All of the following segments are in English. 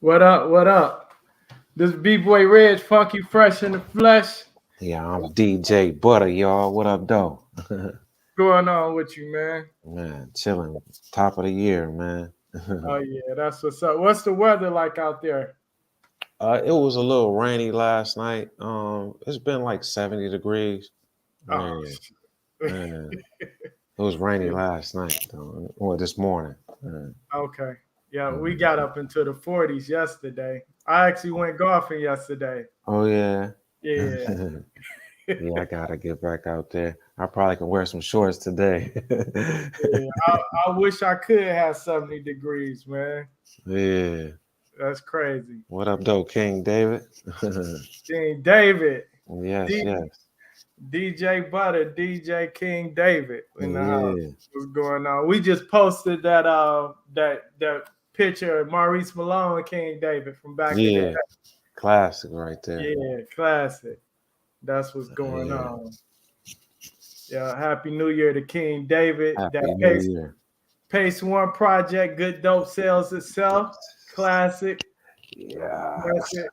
What up? What up? This B-Boy Reg, funky fresh in the flesh. Yeah, I'm DJ Butter, y'all. What up, though? Going on with you, man? Man, chilling. Top of the year, man. Oh yeah, that's what's up. What's the weather like out there? It was a little rainy last night. It's been like 70 degrees. Oh, Man, man. It was rainy last night, though. Or this morning. Man. okay. Yeah, we Mhm. got up into the 40s yesterday. I actually went golfing yesterday. Oh, yeah. Yeah. Yeah, I gotta get back out there. I probably can wear some shorts today. Yeah. I wish I could have 70 degrees, man. Yeah. That's crazy. What up, though, King David? King David, Yes, D- yes. DJ Butter, DJ King David in the house. Yeah. What's going on? We just posted that picture of Maurice Malone and King David from back in the day. Yeah. Classic right there. Yeah, classic. That's what's going Yeah. on. Yeah, Happy New Year to King David. That Happy New Pace Year. Pace One project, Good Dope sells itself. Classic. Yeah. That's it.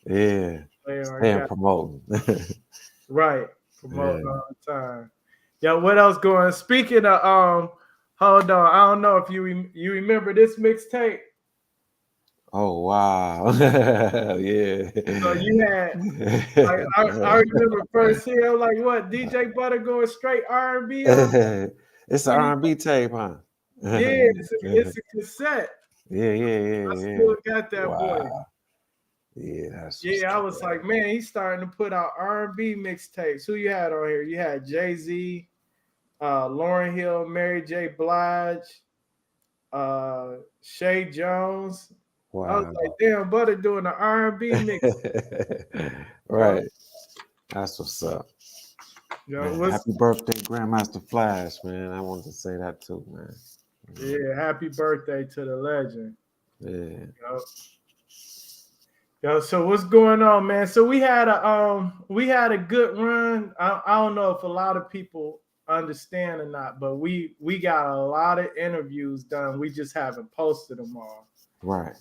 Yeah. They are Staying got promoting. right. Yeah. Promoting all the time. Yeah, what else going? Speaking of hold on. I don't know if you remember this mixtape. Oh wow. Yeah. So you had like I remember first here like what DJ Butter going straight R&B on. It's an R&B tape, huh? Yeah, it's a cassette. Yeah, yeah, I yeah, yeah. still got that boy. Wow. Yeah, that's what's Yeah, I up. was like, man, he's starting to put out R&B mixtapes. Who you had on here? You had Jay-Z, Lauryn Hill, Mary J. Blige, Shay Jones. I was like, Wow. damn, Butter doing an R&B mix. Yo, Right. That's what's up. yo, Man, what's happy birthday, Grandmaster Flash, man. I wanted to say that too, man. yeah, happy birthday to the legend. Yeah. Yo, yo, so what's going on, man? So we had a good run. I don't know if a lot of people understand or not, but we got a lot of interviews done. We just haven't posted them all. Right.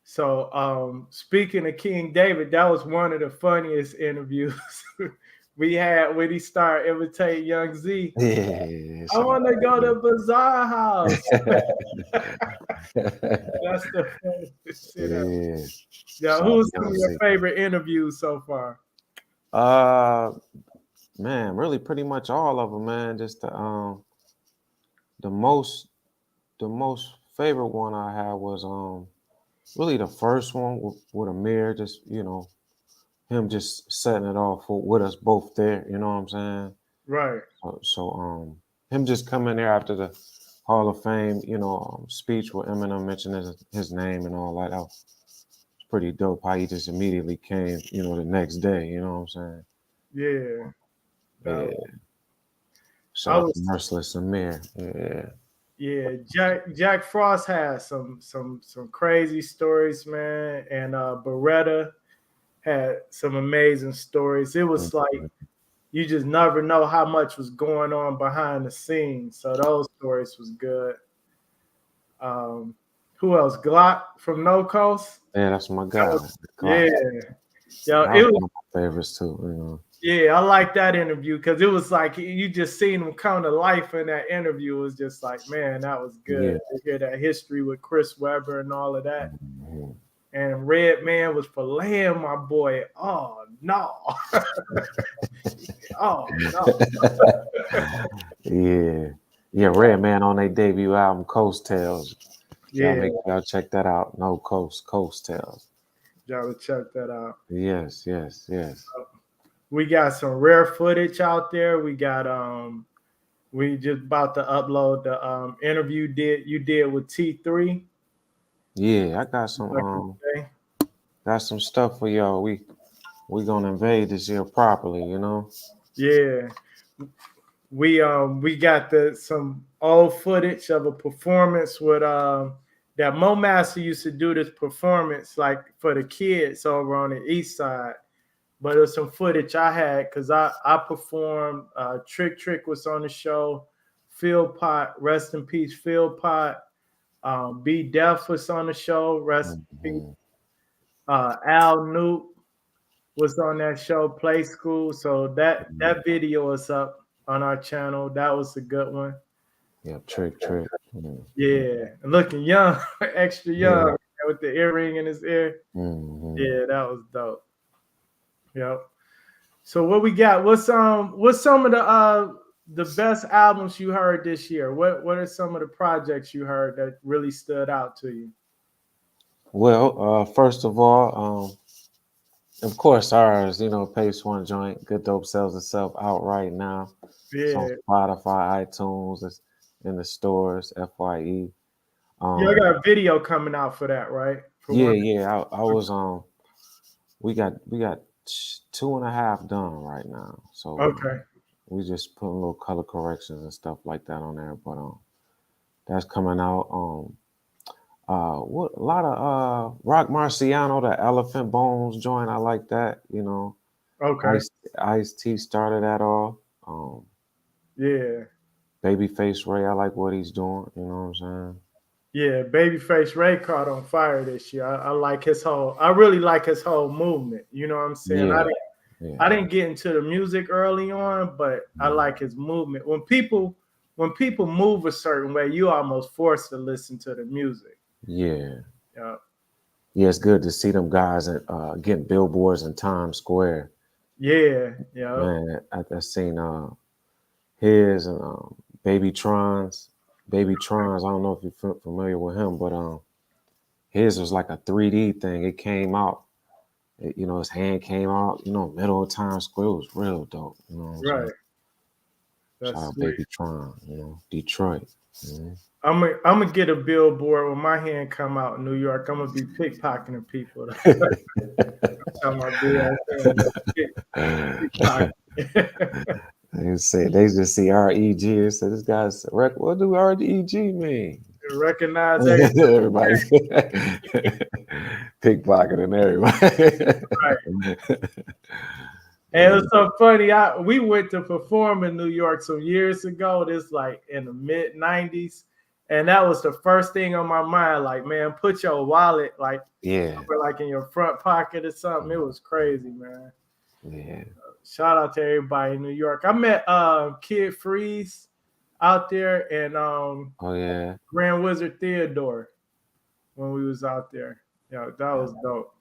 So speaking of King David, that was one of the funniest interviews we had when he started imitating Young Z. Yeah. I want to go to Bazaar House. That's the funniest shit ever. Yeah. Yeah, Shout out who's to some Young of your Z. favorite interviews so far? Uh, Man, really pretty much all of them, man. Just the most the most favorite one I had was really the first one with Amir, just him just setting it off with us both there. You know what I'm saying? Right. So him just coming there after the Hall of Fame, speech with Eminem mentioning his name and all that. That was pretty dope. How he just immediately came, the next day. You know what I'm saying? Yeah. That was, Yeah. Shout I out to was Merciless Amir. Yeah. yeah, Jack Frost has some crazy stories, man. And Beretta had some amazing stories. It was like you just never know how much was going on behind the scenes. So those stories was good. Um, who else? Glock from No Coast. Yeah, that's my That guy. was, Glock. yeah, yeah. That It was was one of my favorites too. yeah. I like that interview because it was like you just seen him come to life in that interview. It was just like, man, that was good Yeah. to hear that history with Chris Webber and all of that. Mhm. And Red Man was filleting my boy. Oh no. Oh no. Yeah. Yeah, Redman on their debut album, Coast Tales. Y'all Yeah, make y'all check that out. No Coast Tales. gotta check that out. Yes, yes, yes. We got some rare footage out there. We just about to upload the interview you did with T3 Yeah, I back in the day. got some stuff for y'all. We gonna invade this year properly. Yeah. We got some old footage of a performance with that Mo Master used to do this performance like for the kids over on the east side. But there's some footage I had because I performed. Trick was on the show. Phil Pot, rest in peace, Phil Pot. B Def was on the show. Rest in peace. Mhm. Al Newt was on that show, Play School. So that Mhm. video is up on our channel. That was a good one. Yeah, Trick. Mhm. Yeah, looking young, extra Yeah. young with the earring in his ear. Mhm. Yeah, that was dope. Yep. So what we got? What's some of the best albums you heard this year? What are some of the projects you heard that really stood out to you? Well, first of all, of course, ours, Pace One Joint, Good Dope sells itself out right now. It's on Yeah, Spotify, iTunes, it's in the stores, FYE. y'all Um, got a video coming out for that, right? For yeah, one. yeah. I was we got 2.5 done right now. So Okay. we just putting little color corrections and stuff like that on there. But that's coming out. What a lot of Rock Marciano, the Elephant Bones joint. I like that. Okay. Ice T started that off. Yeah. Babyface Ray, I like what he's doing. You know what I'm saying? Yeah. Babyface Ray caught on fire this year. I like his whole. I really like his whole movement. You know what I'm saying? Yeah, I yeah, didn't get into the music early on, but I mm, like his movement. When people move a certain way, you almost forced to listen to the music. yeah, Yeah. yeah. It's good to see them guys getting billboards in Times Square. Yeah. Yeah. Man, I seen his and Baby Tron's. Baby Tron's. I don't know if you're familiar with him, but his was like a 3D thing. It came out. His hand came out. Middle of Times Square. It was real dope. You know what I'm saying? Right. Shout That's out sweet. Baby Tron. Detroit. I'm gonna get a billboard when my hand come out in New York. I'm gonna be pickpocketing people. I'm gonna be out there pickpocket. They just see REG and say this guy's what do REG mean? Recognize everything. Everybody pickpocketing Right. everybody. And it was so funny. We went to perform in New York some years ago. This like in the mid '90s, and that was the first thing on my mind. Like, man, put your wallet Yeah, like in your front pocket or something. It was crazy, man. yeah. Shout out to everybody in New York. I met Kid Freeze out there and Oh yeah, Grand Wizard Theodore when we was out there. Yeah, that was dope.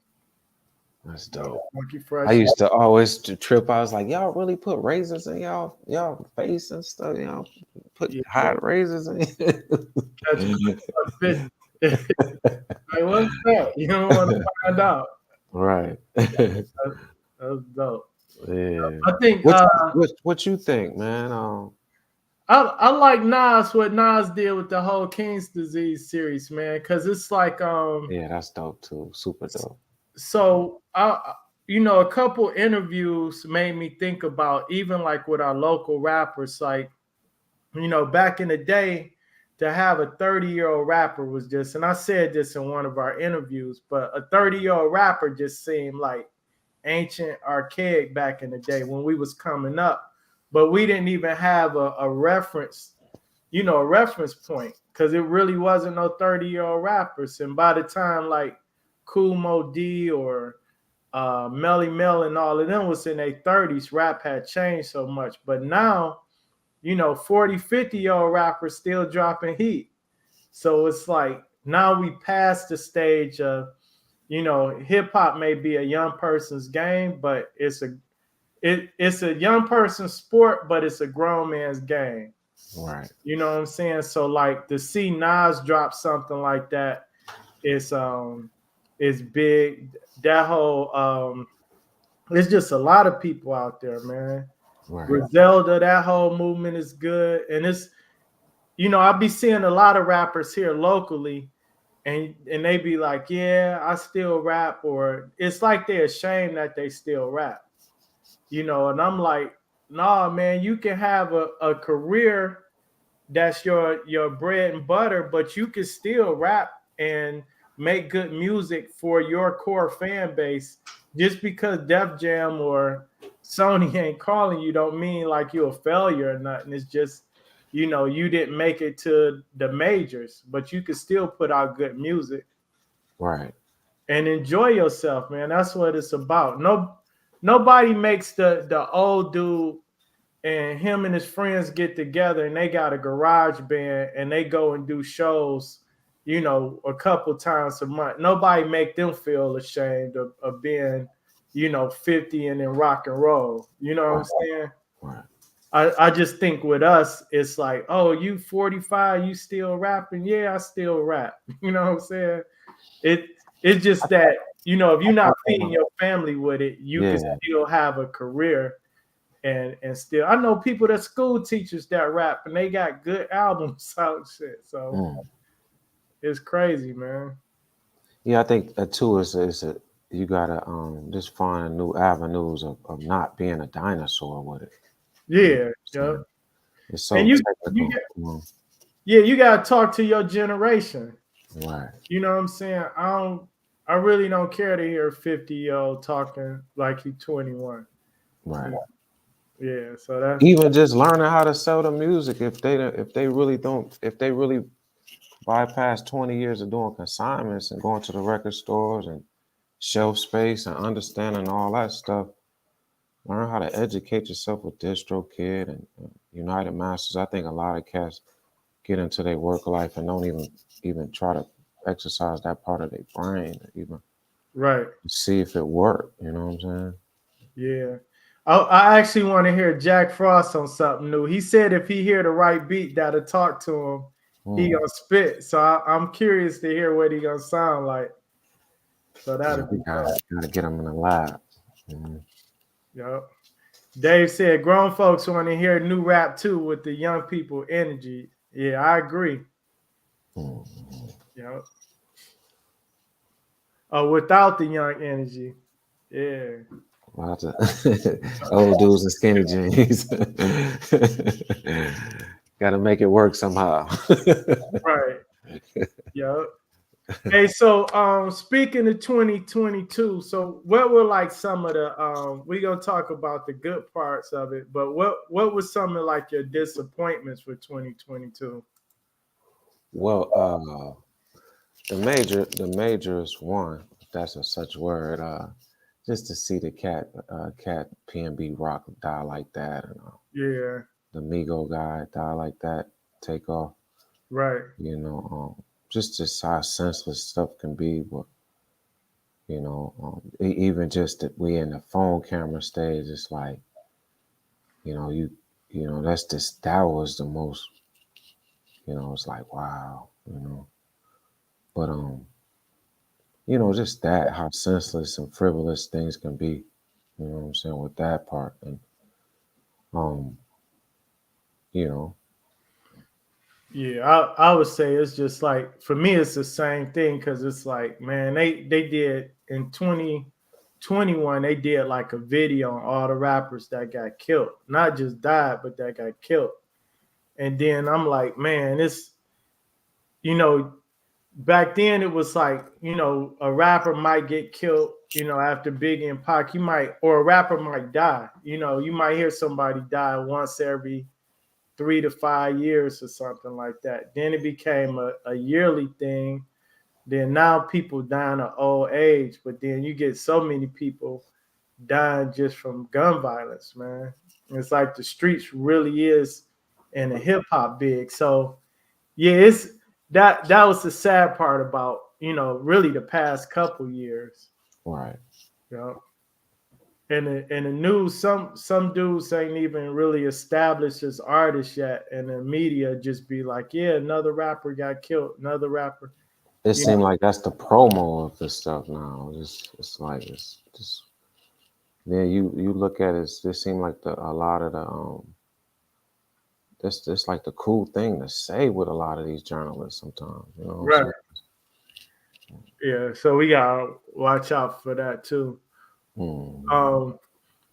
that's dope. Monkey I Fresh. used to always trip. I was like, y'all really put razors in y'all face and stuff. Y'all put Yeah, hot razors in. catch a fish. Like, what's that? You don't want to find out. Right. That's dope. Yeah. I think What you think, man? I like Nas what Nas did with the whole King's Disease series, man, because it's like Yeah, that's dope too. Super dope. so a couple interviews made me think about even like with our local rappers, like back in the day, to have a 30-year-old rapper was just, and I said this in one of our interviews, but a 30-year-old rapper just seemed like ancient, archaic back in the day when we was coming up. But we didn't even have a reference, a reference point, because it really wasn't no 30-year-old rappers. And by the time like Kool Moe Dee or Melly Mel and all of them was in their 30s, rap had changed so much. But now, 40, 50-year-old rappers still dropping heat. So it's like now we passed the stage of, hip hop may be a young person's game, but it's a young person's sport, but it's a grown man's game. Right. You know what I'm saying? So like to see Nas drop something like that is big. That whole it's just a lot of people out there, man. Right. Griselda, that whole movement is good. And it's, I'll be seeing a lot of rappers here locally, and they be like, yeah, I still rap, or it's like they're ashamed that they still rap. And I'm like, nah, man, you can have a career that's your bread and butter, but you can still rap and make good music for your core fan base. Just because Def Jam or Sony ain't calling you don't mean like you're a failure or nothing. It's just you know, you didn't make it to the majors, but you could still put out good music Right. and enjoy yourself, man. That's what it's about. Nobody makes the old dude and him and his friends get together and they got a garage band and they go and do shows, you know, a couple times a month. Nobody make them feel ashamed of being, you know, 50 and in rock and roll. You know what I'm saying? Right. I just think with us, it's like, oh, you 45, you still rapping? Yeah, I still rap. You know what I'm saying? It's just that, you know, if you're not feeding your family with it, you can still have a career and still. I know people that school teachers that rap and they got good albums out shit. So it's crazy, man. Yeah, I think too is you gotta just find new avenues of not being a dinosaur with it. Yeah, yeah. It's so And technical. You gotta talk to your generation. Right. You know what I'm saying? I really don't care to hear 50-year-old talking like he's 21. Right. Yeah, so that's even just learning how to sell the music. If they really bypass 20 years of doing consignments and going to the record stores and shelf space and understanding all that stuff, learn how to educate yourself with DistroKid and United Masters. I think a lot of cats get into their work life and don't even try to exercise that part of their brain, even right. see if it worked. You know what I'm saying? Yeah. I actually want to hear Jack Frost on something new. He said if he hear the right beat that'll talk to him, he gonna spit. So I'm curious to hear what he gonna sound like. So that'll be gotta get him in the lab. Yep. Dave said grown folks want to hear new rap too with the young people energy. Yeah, I agree. Yep. Oh, without the young energy. Yeah. Lots of old dudes in skinny jeans. Got to make it work somehow. Right. Yep. Hey, so speaking of 2022, so what were like some of the we're gonna talk about the good parts of it, but what was some of like your disappointments for 2022? Well, the major is one, if that's a such word. Just to see the cat PNB Rock die like that, and Yeah. the Migo guy die like that, take off. Right. You know, just how senseless stuff can be. But you know, even just that we in the phone camera stage, it's like, you know, that was the most, you know, it's like, wow, you know. But you know, just that how senseless and frivolous things can be, you know what I'm saying, with that part. And you know. Yeah, I would say it's just like for me it's the same thing because it's like, man, they did in 2021 they did like a video on all the rappers that got killed, not just died, but that got killed. And then I'm like, man, it's, you know, back then it was like, you know, a rapper might get killed, you know, after Biggie and Pac, or a rapper might die. You know, you might hear somebody die once every 3 to 5 years or something like that. Then it became a yearly thing. Then now people dying of old age, but then you get so many people dying just from gun violence, man. It's like the streets really is in the hip hop big. So yeah, it's that was the sad part about, you know, really the past couple years. Right. You know. And the news, some dudes ain't even really established as artists yet, and the media just be like, yeah, another rapper got killed, another rapper. It seems like that's the promo of this stuff now. It's like it's just, then you look at it, it just seems like a lot of the that's like the cool thing to say with a lot of these journalists sometimes, you know what I'm Right. Yeah, so we gotta watch out for that too.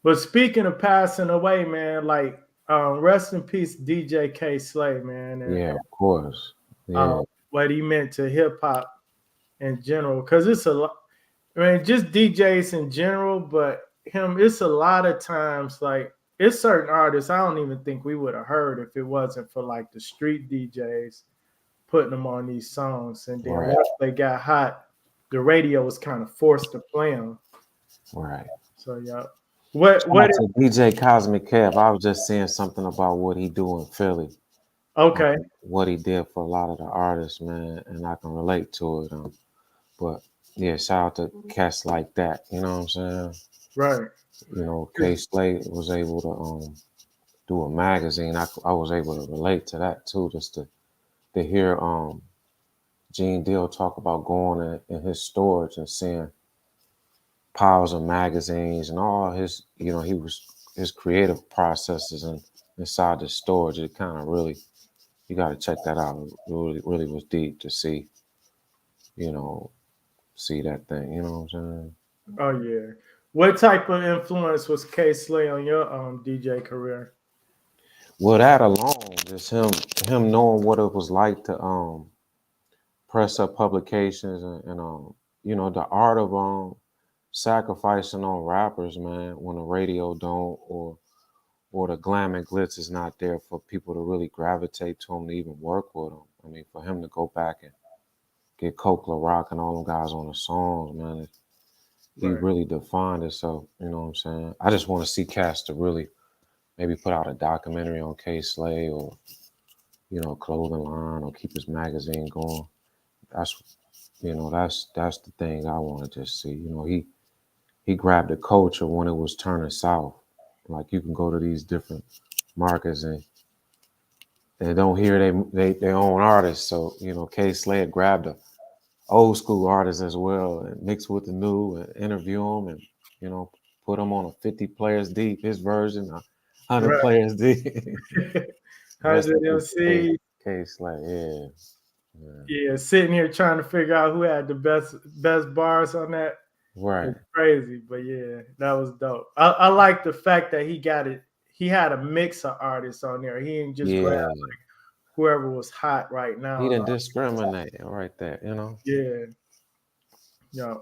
But speaking of passing away, man, like rest in peace, DJ K Slay, man. And, yeah, of course. Yeah. What he meant to hip hop in general, because it's a lot. I mean, just DJs in general, but him, it's a lot of times like it's certain artists I don't even think we would have heard if it wasn't for like the street DJs putting them on these songs. And then Right. once they got hot, the radio was kind of forced to play them. Right. So yeah. What Shout out is, to DJ Cosmic Kev. I was just saying something about what he do in Philly. okay. What he did for a lot of the artists, man, and I can relate to it. But yeah, shout out to cats like that. You know what I'm saying? Right. You know, K Slade was able to do a magazine. I was able to relate to that too, just to hear Gene Deal talk about going in his storage and seeing piles of magazines and all his, you know, his creative processes and inside the storage. It kind of really, you got to check that out. It really was deep to see, you know, see that thing. You know what I'm saying? Oh yeah. What type of influence was K Slay on your DJ career? Well, that alone, just him knowing what it was like to press up publications and you know, the art of sacrificing on rappers, man, when the radio don't or the glam and glitz is not there for people to really gravitate to him to even work with him. I mean, for him to go back and get Coke LaRock and all them guys on the songs, man, he Right. really defined himself. You know what I'm saying? I just want to see Cass to really maybe put out a documentary on K Slay or, you know, clothing line or keep his magazine going. That's, you know, that's the thing I want to just see. You know, he grabbed the culture when it was turning south. Like you can go to these different markets and they don't hear they own artists. So, you know, K Slay grabbed a old school artists as well and mix with the new and interview them and, you know, put them on a 50 players deep, his version, 100 Right. players deep. Rest 100 in peace to MC. K Slay, yeah. Yeah, sitting here trying to figure out who had the best bars on that. Right. It's crazy, but yeah, that was dope. I like the fact that he got it. He had a mix of artists on there. He didn't just grab Yeah. whoever was hot right He now. didn't discriminate right there, you know. Yeah, yeah.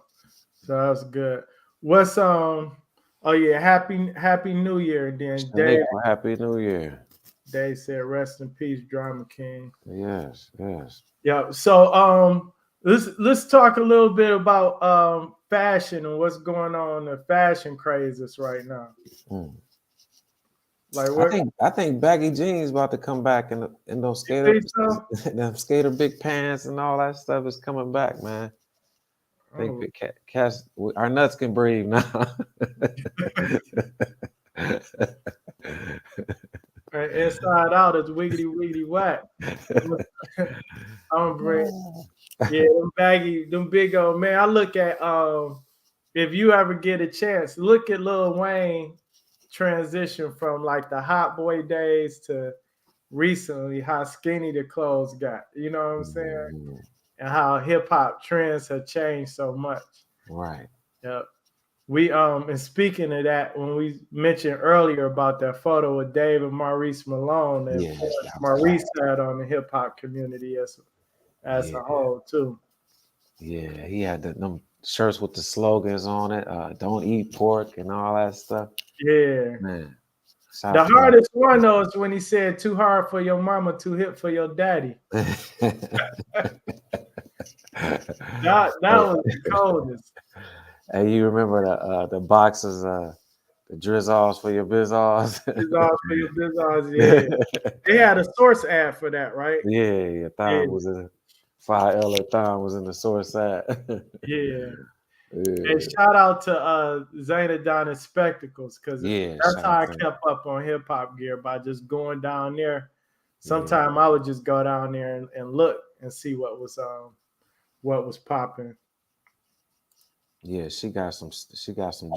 So that was good. What's Oh yeah, happy New Year. And then Shaniqua, Happy New Year. Dave said, "Rest in peace, Drama King." Yes, yes. Yeah. So let's talk a little bit about fashion and what's going on the fashion crazes right now. Mm. Like what I think baggy jeans about to come back in those you skater think so? them skater big pants and all that stuff is coming back, man. I think Oh, the cats our nuts can breathe now. and inside out is wiggity wiggity whack. I'm bring yeah, them big old man. I look at if you ever get a chance, look at Lil Wayne transition from like the hot boy days to recently how skinny the clothes got. You know what I'm saying? Mm, And how hip hop trends have changed so much. right. Yep. We and speaking of that, when we mentioned earlier about that photo with Dave and Maurice Malone, and Yeah, Maurice had on the hip hop community as yeah, a whole too. yeah. He had them shirts with the slogans on it. Don't eat pork and all that stuff. Yeah. Man, The shout hardest one though is when he said too hard for your mama, too hip for your daddy. That was the coldest. Hey, you remember the boxes, the drizzles for your bizzles? It's all for your business. Yeah. They had a source ad for that, right? Yeah, Yeah. Thon was in 5L Thon was in the source ad. Yeah. Yeah, And shout out to Zayna Don and Spectacles because yeah, that's shout how out I to him. kept up on hip hop gear by just going down there. Yeah, Sometime I would just go down there and look and see what was popping. yeah, she got some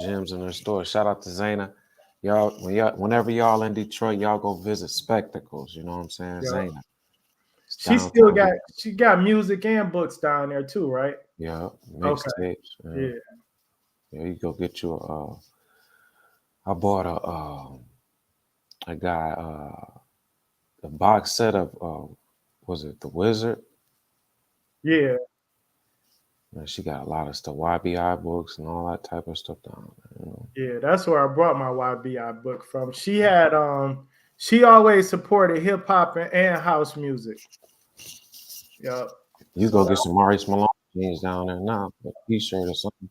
gems in her store. Shout out to Zayna. Whenever y'all in Detroit, y'all go visit Spectacles. You know what I'm saying? Yeah. Zayna. It's She still downtown. got music and books down there too, right? Yeah, Okay. mixtapes. Yeah. Yeah, you go get you I bought a guy a box set of was it The Wizard? Yeah. And she got a lot of stuff, YBI books and all that type of stuff down there, you know. Yeah, that's where I brought my YBI book from. She always supported hip hop and house music. Yeah. You go So get some Maurice Malone jeans down there now, a t-shirt or something.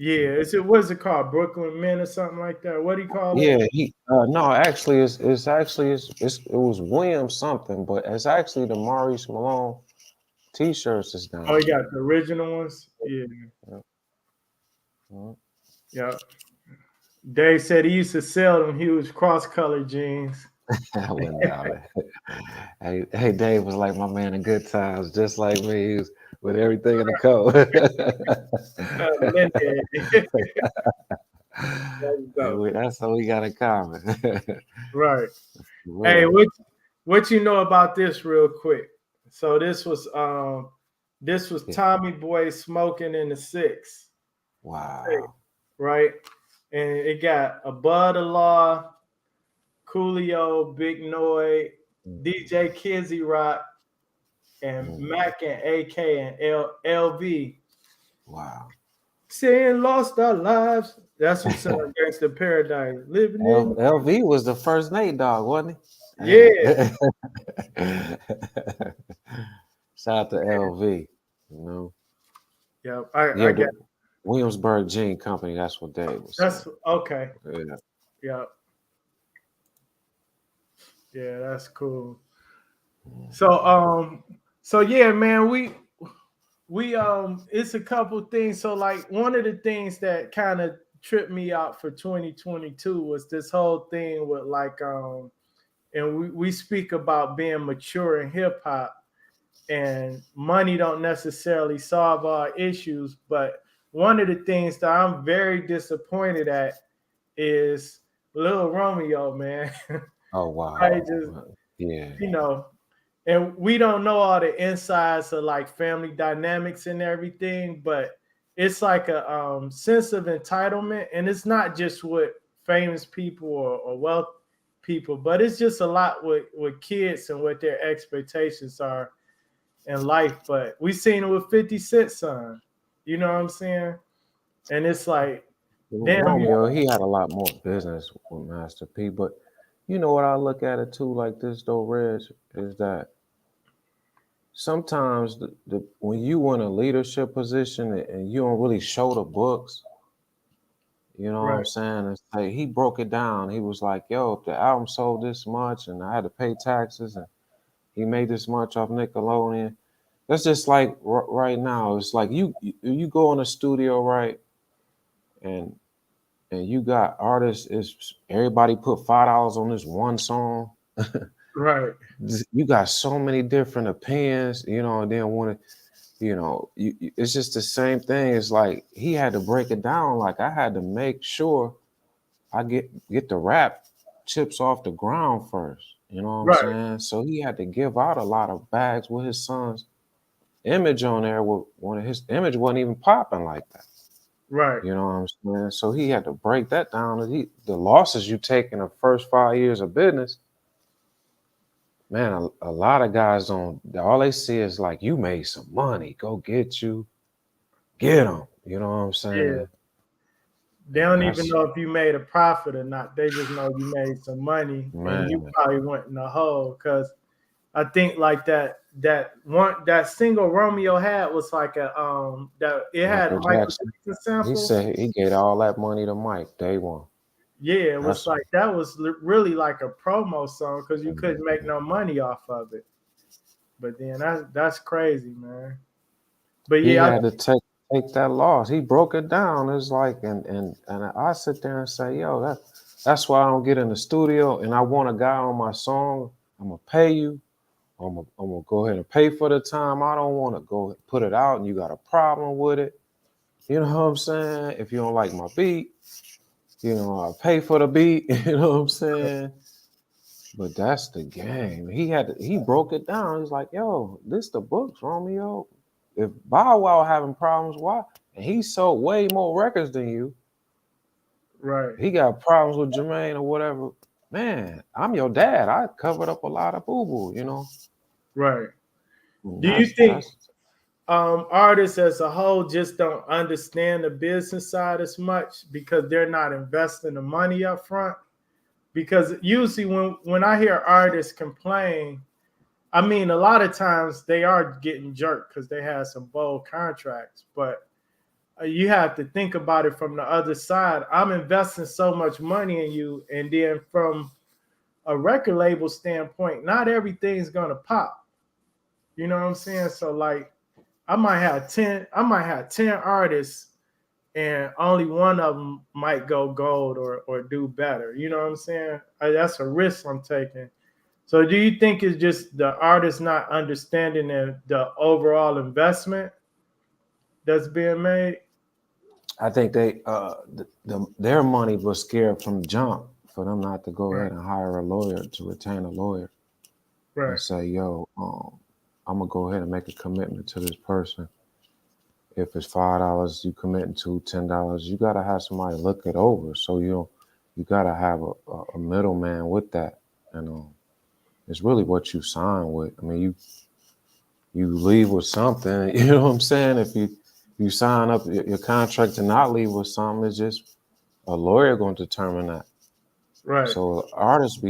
yeah, what's it called? Brooklyn Men or something like that. What do you call it? Yeah, he no, actually it was William something, but it's actually the Maurice Malone t-shirts is Oh, down you got the original ones? Yeah. there. Yeah. Yeah. Dave said he used to sell them huge cross-colored jeans. I wouldn't doubt it. Hey, Dave was like my man in good times, just like me. He was with everything in the code. That's what we got in common. Right. Hey, what you know about this real quick? So this was Tommy Boy Smoking in the Six. Wow. Right? And it got a Bud Law, Coolio, Big Noy, DJ Kizzy Rock, and Mac and AK and LV. Wow. Saying lost our lives. That's what's in Gangsta Paradise. Living in LV was the first Nate Dogg, wasn't he? Yeah. Shout out to LV, you know. Yeah, I get Williamsburg Gene Company, that's what Dave was saying. That's okay. Yeah. Yeah, that's cool. So yeah, man, we it's a couple things. So like one of the things that kind of tripped me out for 2022 was this whole thing with like and we speak about being mature in hip hop, and money don't necessarily solve our issues, but one of the things that I'm very disappointed at is Lil Romeo, man. Oh wow. Right, just, yeah. You know, and we don't know all the insides of like family dynamics and everything, but it's like a sense of entitlement, and it's not just with famous people or wealth people, but it's just a lot with kids and what their expectations are in life. But we seen it with 50 Cent son, you know what I'm saying? And it's like, damn, Romeo, he had a lot more business with Master P, but you know what I look at it too like this though, Reg, is that sometimes when you in a leadership position and you don't really show the books, you know what I'm saying? It's like he broke it down. He was like, yo, if the album sold this much and I had to pay taxes and he made this much off Nickelodeon. That's just like right now. It's like you go in a studio, right? And you got artists, is everybody put $5 on this one song. right. You got so many different opinions, you know, and then want to, you know, it's just the same thing. It's like he had to break it down. Like I had to make sure I get the rap chips off the ground first. You know what I'm saying? So he had to give out a lot of bags with his son's image on there. When his image wasn't even popping like that. Right. You know what I'm saying? So he had to break that down. The losses you take in the first 5 years of business, man, a lot of guys don't. All they see is like, you made some money. Go get them. You know what I'm saying? Yeah. They don't even know if you made a profit or not. They just know you made some money, and you probably went in the hole. Because I think like that single Romeo had was like a that it had Michael Jackson sample. He said he gave all that money to Mike day one. Yeah, it was like that was really like a promo song because you couldn't make no money off of it. But then that's crazy, man. But yeah, he had to take that loss. He broke it down. It's like, and I sit there and say, yo, that's why I don't get in the studio and I want a guy on my song. I'm gonna pay you. I'm gonna go ahead and pay for the time. I don't want to go put it out and you got a problem with it. You know what I'm saying? If you don't like my beat, you know, I'll pay for the beat. You know what I'm saying? But that's the game. He broke it down. He's like, yo, this the books, Romeo. If Bow Wow having problems, why? And he sold way more records than you. Right. He got problems with Jermaine or whatever. Man, I'm your dad. I covered up a lot of boo-boo, you know. Right. Do you think artists as a whole just don't understand the business side as much because they're not investing the money up front. Because usually when I hear artists complain, I mean a lot of times they are getting jerked because they have some bold contracts, but you have to think about it from the other side. I'm investing so much money in you, and then from a record label standpoint, not everything's gonna pop. You know what I'm saying? So like I might have 10 artists and only one of them might go gold or do better. You know what I'm saying? That's a risk I'm taking. So do you think it's just the artist not understanding the overall investment that's being made? I think they their money was scared from jump for them not to go ahead and hire a lawyer to retain a lawyer and say, yo, I'm gonna go ahead and make a commitment to this person. If it's $5 you committing to, $10, you gotta have somebody look it over. So you gotta have a middleman with that. And it's really what you sign with. I mean, you leave with something, you know what I'm saying? If you sign up your contract to not leave with something, it's just a lawyer going to determine that. Right. So artists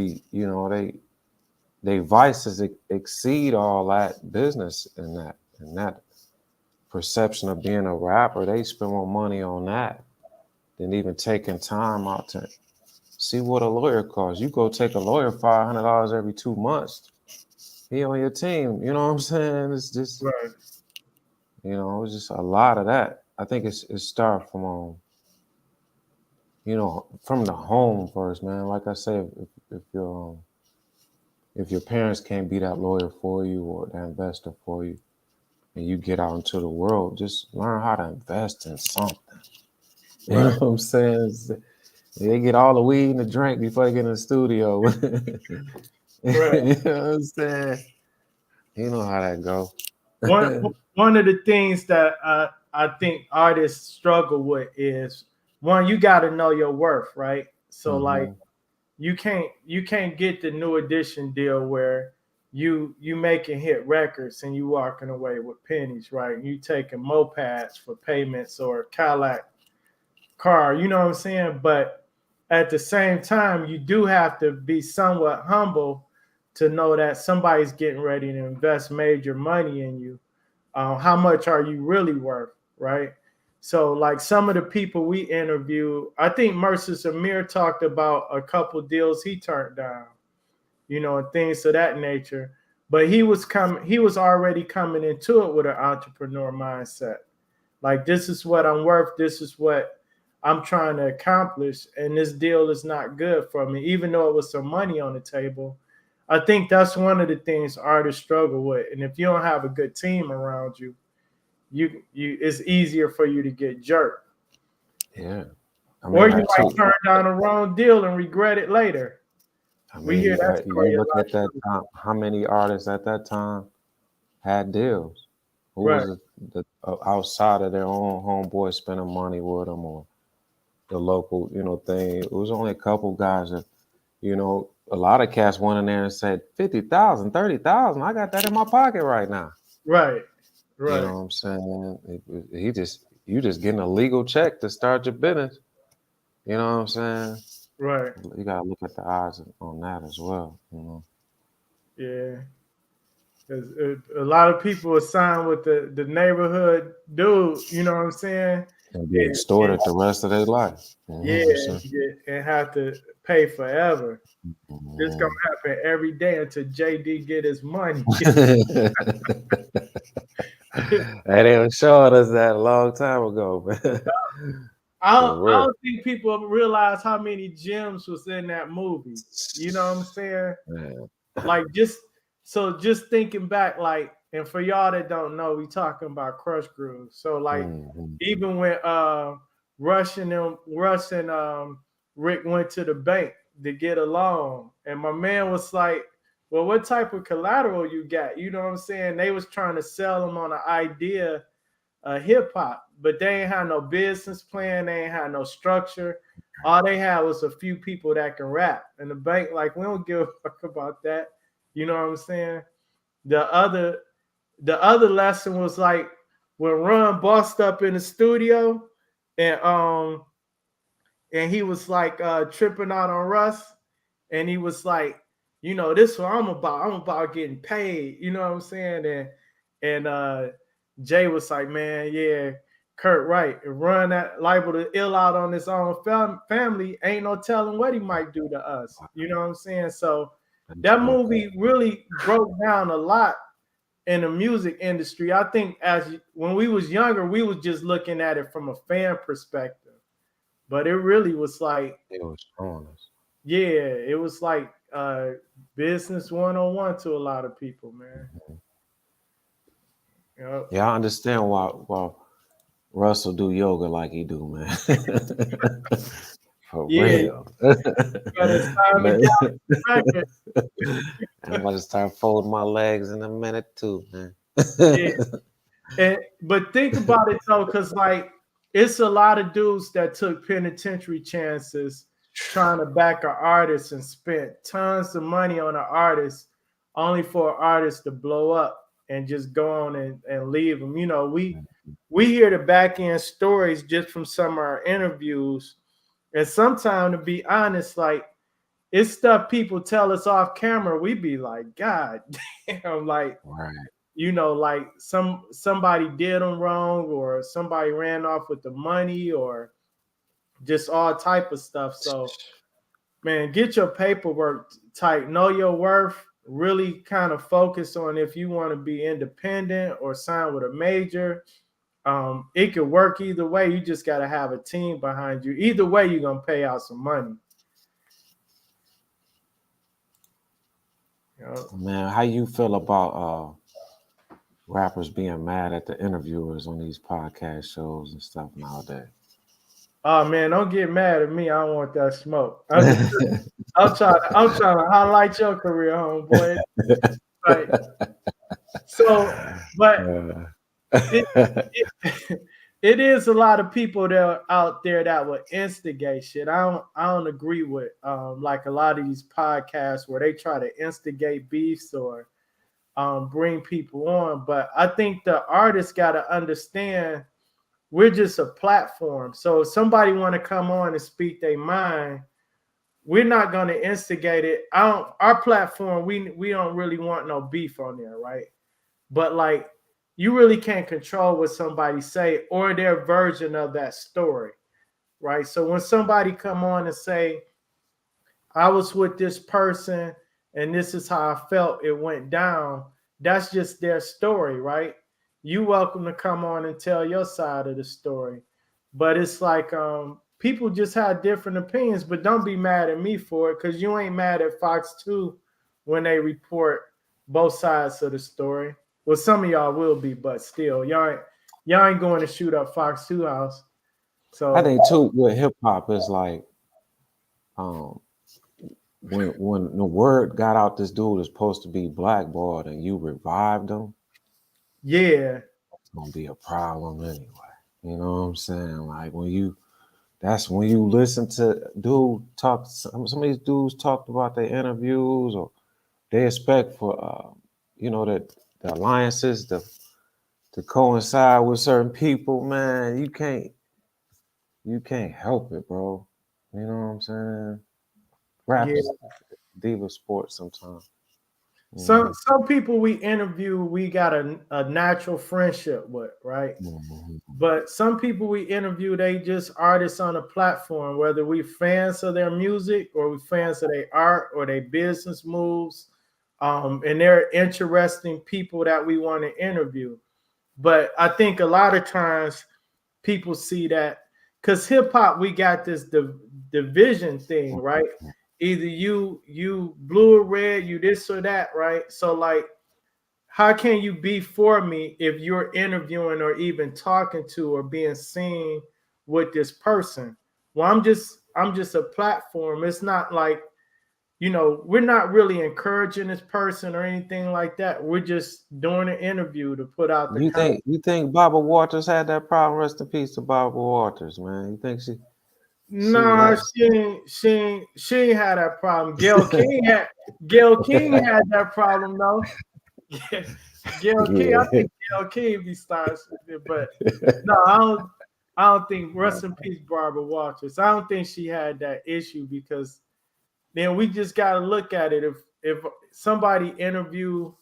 they vices exceed all that business and that perception of being a rapper. They spend more money on that than even taking time out to see what a lawyer costs. You go take a lawyer $500 every 2 months. He on your team, you know what I'm saying? It's just, it's just a lot of that. I think it starts from, from the home first, man. Like I say, if your parents can't be that lawyer for you or that investor for you, and you get out into the world, just learn how to invest in something. You know what I'm saying? They get all the weed and the drink before they get in the studio. You know what I'm saying? You know how that go. One of the things that I think artists struggle with is, one, you got to know your worth, right? So like you can't get the New Edition deal where you making hit records and you walking away with pennies, right? You taking mopeds for payments or Cadillac car, you know what I'm saying? But at the same time, you do have to be somewhat humble to know that somebody's getting ready to invest major money in you. How much are you really worth, right? So like some of the people we interview, I think Mercer Amir talked about a couple deals he turned down, and things of that nature. But he was already coming into it with an entrepreneur mindset. Like, this is what I'm worth, this is what I'm trying to accomplish, and this deal is not good for me, even though it was some money on the table. I think that's one of the things artists struggle with. And if you don't have a good team around you, it's easier for you to get jerked. Yeah. Or you might turn down a wrong deal and regret it later. We hear that. You look at that time, how many artists at that time had deals? Who was outside of their own homeboy spending money with them, or the local, thing? It was only a couple guys that, a lot of cats went in there and said 50,000, 30,000. I got that in my pocket right now. Right. You know what I'm saying? You just getting a legal check to start your business. You know what I'm saying? Right. You gotta look at the odds on that as well. Yeah. Because a lot of people are signed with the neighborhood dude. You know what I'm saying? And be extorted the rest of their life. And have to pay forever. It's gonna happen every day until JD get his money. Hey, they were showing us that a long time ago, man. I don't think people realize how many gems was in that movie. You know what I'm saying? Man. Like just thinking back, like, and for y'all that don't know, we talking about Krush Groove. So like even when Rush and Rick went to the bank to get a loan, and my man was like, well, what type of collateral you got? You know what I'm saying? They was trying to sell them on an idea of hip hop, but they ain't had no business plan. They ain't had no structure. All they had was a few people that can rap. And the bank, like, we don't give a fuck about that. You know what I'm saying? The other lesson was like, when Ron bossed up in the studio and he was like tripping out on Russ, and he was like, you know, this what I'm about. I'm about getting paid. You know what I'm saying? And Jay was like, man, yeah, Kurt right. And Run that liable to ill out on his own family. Ain't no telling what he might do to us. You know what I'm saying? So that movie really broke down a lot in the music industry. I think when we was younger, we was just looking at it from a fan perspective, but it really was like, it was showing us. Yeah, it was like business 101 to a lot of people, man. Yep. Yeah, I understand why Russell do yoga like he do, man. For real. It's time to get I'm about to start folding my legs in a minute too, man. But think about it though, because like it's a lot of dudes that took penitentiary chances trying to back an artist and spent tons of money on an artist only for an artist to blow up and just go on and leave them. You know, we hear the back end stories just from some of our interviews. And sometimes, to be honest, like it's stuff people tell us off camera. We be like, God damn, like, right. You know, like somebody did them wrong, or somebody ran off with the money, or just all type of stuff. So, man, get your paperwork tight. Know your worth. Really kind of focus on if you want to be independent or sign with a major. It could work either way. You just got to have a team behind you. Either way, you're going to pay out some money. Man, how you feel about rappers being mad at the interviewers on these podcast shows and stuff nowadays? Oh man, don't get mad at me. I don't want that smoke. I'm trying to highlight your career, homeboy. Right. So, but it is a lot of people that are out there that would instigate shit. I don't agree with like a lot of these podcasts where they try to instigate beefs or bring people on. But I think the artists got to understand we're just a platform. So if somebody want to come on and speak their mind, we're not going to instigate it. Our platform, we don't really want no beef on there, right? But like, you really can't control what somebody say or their version of that story, right? So when somebody come on and say, I was with this person and this is how I felt it went down, that's just their story, right? You welcome to come on and tell your side of the story. But it's like people just have different opinions, but don't be mad at me for it, because you ain't mad at Fox 2 when they report both sides of the story. Well, some of y'all will be, but still, y'all ain't going to shoot up Fox 2 house. So I think too with hip hop is like when the word got out this dude is supposed to be blackballed and you revived him, yeah, it's gonna be a problem anyway. You know what I'm saying? Like when you listen to dude talk, some of these dudes talked about their interviews or they expect for that the alliances to coincide with certain people, man. You can't help it, bro. You know what I'm saying? Rap is diva sports sometimes. Some people we interview, we got a natural friendship with, right? Mm-hmm. But some people we interview, they just artists on a platform, whether we fans of their music or we fans of their art or their business moves. And they're interesting people that we want to interview. But I think a lot of times people see that because hip hop, we got this division thing, right? Either you blue or red, you this or that, right? So like, how can you be for me if you're interviewing or even talking to or being seen with this person? Well, I'm just a platform. It's not like, we're not really encouraging this person or anything like that. We're just doing an interview to put out the content. You think Barbara Walters had that problem? Rest in peace to Barbara Waters, man. You think she? No, she ain't had that problem. Gayle King had that problem though. Gail King, I think Gail King be starting, but no, I don't. I don't think. Rest in peace, Barbara Walters. I don't think she had that issue because then we just got to look at it. If somebody interview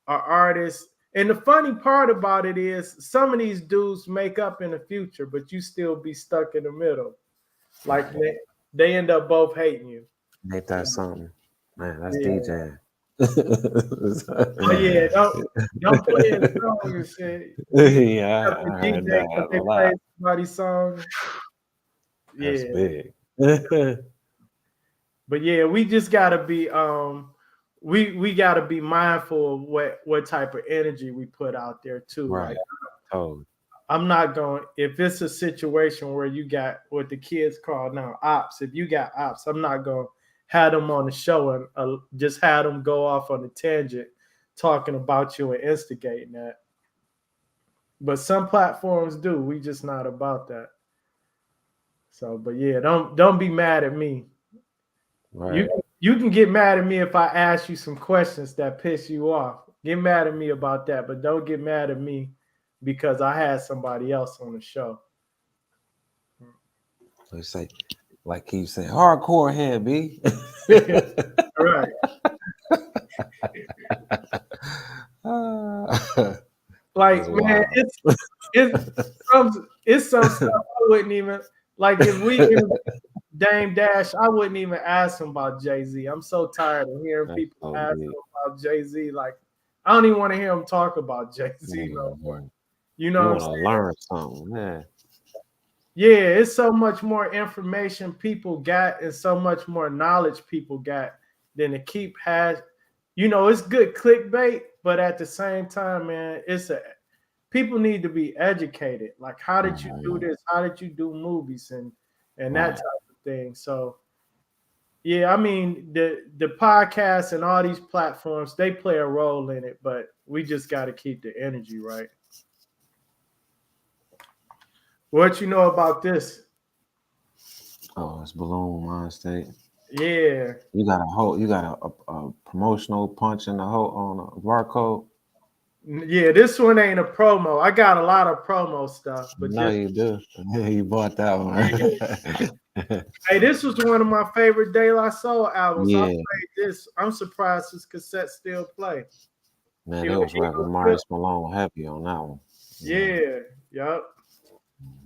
an artist, and the funny part about it is some of these dudes make up in the future, but you still be stuck in the middle. Like they end up both hating you. Ain't that something, man? That's Yeah. DJing. Oh yeah, don't play his song and shit. Yeah, Up the I heard DJ that because a they lot. play somebody's song. That's Yeah, big. but yeah, we just gotta be we gotta be mindful of what type of energy we put out there too. Right. Like Totally. I'm not going if it's a situation where you got what the kids call now ops. If you got ops, I'm not going to have them on the show and just have them go off on a tangent talking about you and instigating that. But some platforms do. We just not about that. So, but yeah, don't be mad at me. Right. You can get mad at me if I ask you some questions that piss you off. Get mad at me about that, but don't get mad at me because I had somebody else on the show. They say, like he said, hardcore head, B. All right. Like man, it's some stuff I wouldn't even like if we Dame Dash, I wouldn't even ask him about Jay-Z. I'm so tired of hearing people ask him about Jay-Z. Like I don't even want to hear him talk about Jay-Z no more. You know what I'm saying? Learn something, man. Yeah, it's so much more information people got and so much more knowledge people got than to keep it's good clickbait, but at the same time, man, people need to be educated. Like, how did you do this? How did you do movies and that type of thing? So yeah, I mean the podcast and all these platforms, they play a role in it, but we just got to keep the energy right. What you know about this? Oh, it's Balloon Mind State. Yeah. You got a promotional punch in the whole on a barcode. Yeah, this one ain't a promo. I got a lot of promo stuff, but no, you do. Yeah, you bought that one. Hey, this was one of my favorite De La Soul albums. Yeah. I played this. I'm surprised this cassette still play. Man, it was rapping Marius Malone heavy on that one. Yeah. Yep.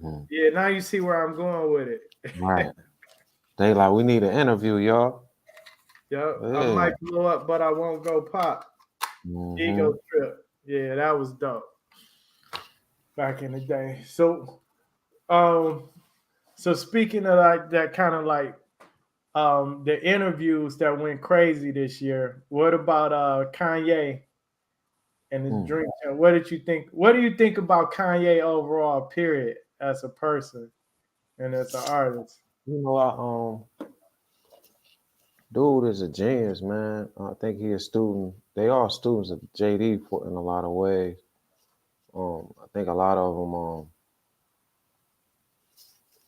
Mm-hmm. Yeah, now you see where I'm going with it. Right. They like, we need an interview, y'all. Yep. Yeah. I might blow up, but I won't go pop. Mm-hmm. Ego trip. Yeah, that was dope. Back in the day. So speaking of like that kind of like the interviews that went crazy this year, what about Kanye and his drink? What did you think? What do you think about Kanye overall, period, as a person and as an artist? You know, dude is a genius, man. I think he's a student. They are students of JD in a lot of ways. I think a lot of them,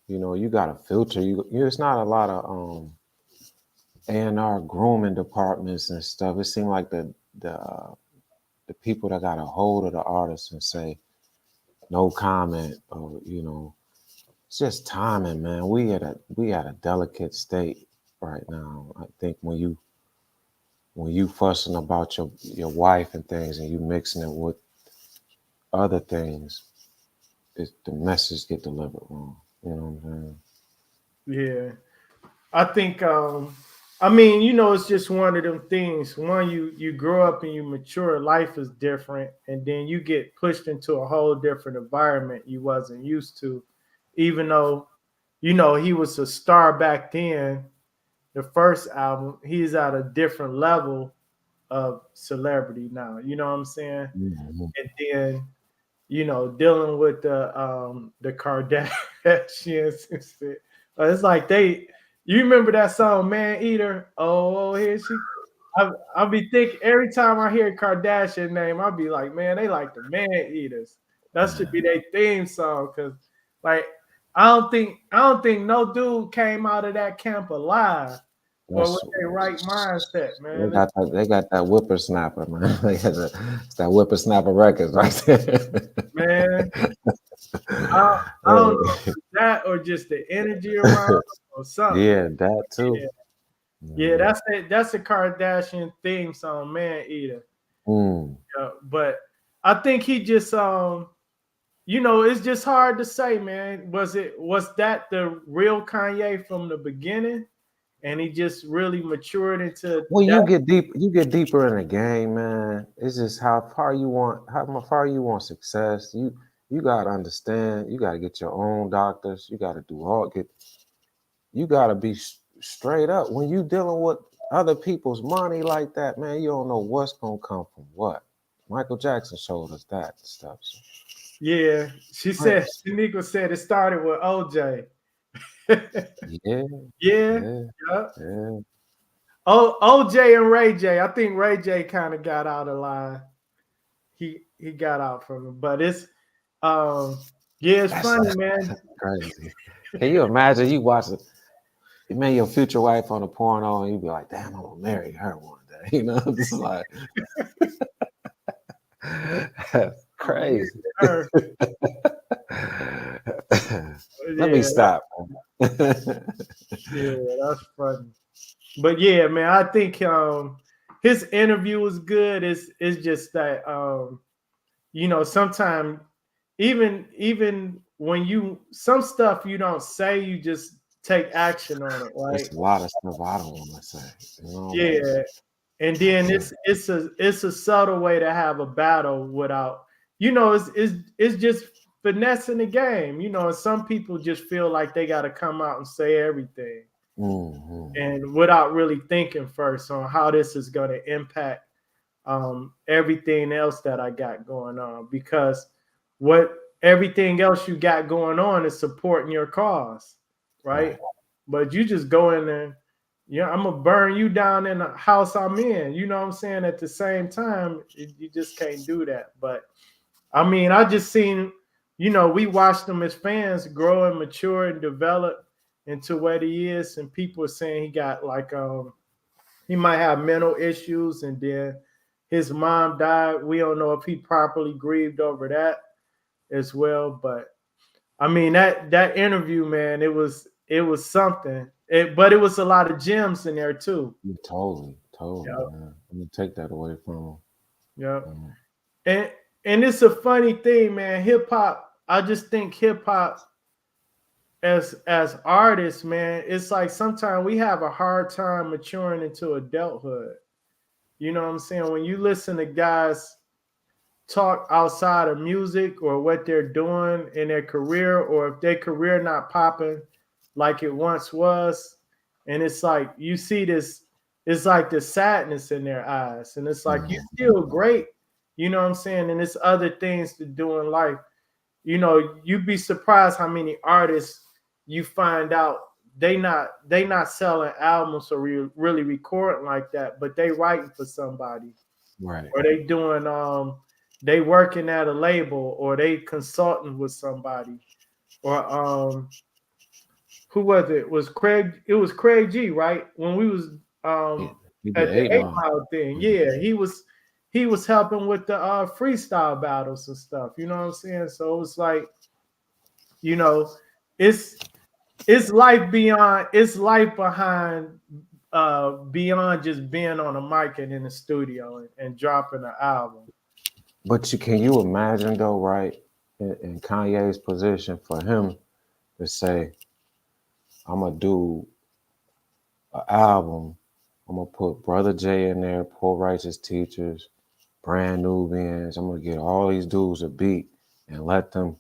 you got to filter. It's not a lot of A&R grooming departments and stuff. It seemed like the people that got a hold of the artists and say no comment, or it's just timing, man. We at a delicate state right now. I think when you fussing about your wife and things, and you mixing it with other things, the message get delivered wrong. You know what I'm saying? Yeah, I think. It's just one of them things. One, you grow up and you mature. Life is different, and then you get pushed into a whole different environment you wasn't used to. Even though, he was a star back then. The first album, he's at a different level of celebrity now. You know what I'm saying? Mm-hmm. And then, dealing with the Kardashians and shit. It's like you remember that song, Man Eater? Oh, here she. I'll be thinking every time I hear Kardashian name, I'll be like, man, they like the Man Eaters. That should be their theme song, because, like, I don't think no dude came out of that camp alive. or That's with their right mindset, they man. got that. They got that whippersnapper, man. It's that whippersnapper records right there. Man, I don't know if it's that or just the energy around or something. Yeah, that too. Yeah, yeah, Yeah. that's a Kardashian theme song, Man Eater. Mm. Yeah, but I think he just it's just hard to say, man. Was that the real Kanye from the beginning? And he just really matured into When that. you get deeper in the game, man. It's just how far you want success. You gotta understand. You gotta get your own doctors. You gotta do all get. You gotta be straight up when you dealing with other people's money like that, man. You don't know what's gonna come from what. Michael Jackson showed us that stuff. So, Yeah, Prince, Shaniqua said it started with OJ. yeah, Yeah, yeah, yeah. yeah. OJ and Ray J. I think Ray J kind of got out of line. He got out from him, but um yeah, it's That's funny, man. crazy. Can you imagine you watching? You met your future wife on a porno, and you be like, "Damn, I'm gonna marry her one day." You know, just like that's Oh, man, crazy. her. Let me Yeah, stop. yeah, that's funny. But yeah, man, I think his interview was good. It's just that sometimes even when some stuff you don't say, you just take action on it, right? There's a lot of stuff I don't want to say. You know, Yeah. And I then can't. it's a subtle way to have a battle without, it's just finessing the game. And some people just feel like they gotta come out and say everything. Mm-hmm. And without really thinking first on how this is gonna impact everything else that I got going on. Because what everything else you got going on is supporting your cause, right? Right. But you just go in there, I'm gonna burn you down in the house I'm in. You know what I'm saying? At the same time, you just can't do that. But I mean, I just seen, we watched him as fans grow and mature and develop into what he is, and people are saying he got like he might have mental issues, and then his mom died. We don't know if he properly grieved over that as well. But I mean, that interview, man, it was something. But it was a lot of gems in there too. You totally, Yep, man. I'm gonna take that away from yep. him. And and it's a funny thing, man. Hip hop. I just think hip hop as artists, man, it's like sometimes we have a hard time maturing into adulthood. You know what I'm saying? When you listen to guys talk outside of music or what they're doing in their career, or if their career not popping like it once was, and it's like you see this, it's like the sadness in their eyes, and it's like you're Mhm. still great. You know what I'm saying? And it's other things to do in life. You'd be surprised how many artists you find out they not selling albums or really recording like that, but they writing for somebody, Right. or they doing they working at a label, or they consulting with somebody, or who was it? It was Craig G, right? When we was He, um he at did the eight Eight mile. Mile thing. Mhm. Yeah, he was helping with the freestyle battles and stuff. You know what I'm saying? So it was like, you know, it's it's life behind beyond just being on a mic and in the studio and dropping an album. But can you imagine though, right? In Kanye's position for him to say, "I'm gonna do an album. I'm gonna put Brother J in there, Poor Righteous Teachers, Brand Nubians. I'm gonna get all these dudes a beat and let them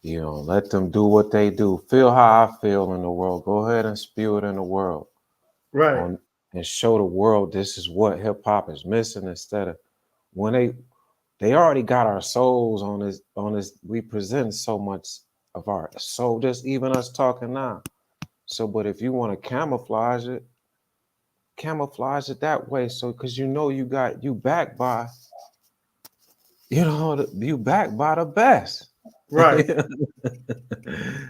do what they do. Feel how I feel in the world. Go ahead and spew it in the world Right. on and show the world this is what hip hop is missing instead of when they already got our souls on this. We present so much of our soul, just even us talking now. So, but if you want to camouflage it that way. So, because you got you backed by, you backed by the best. Right.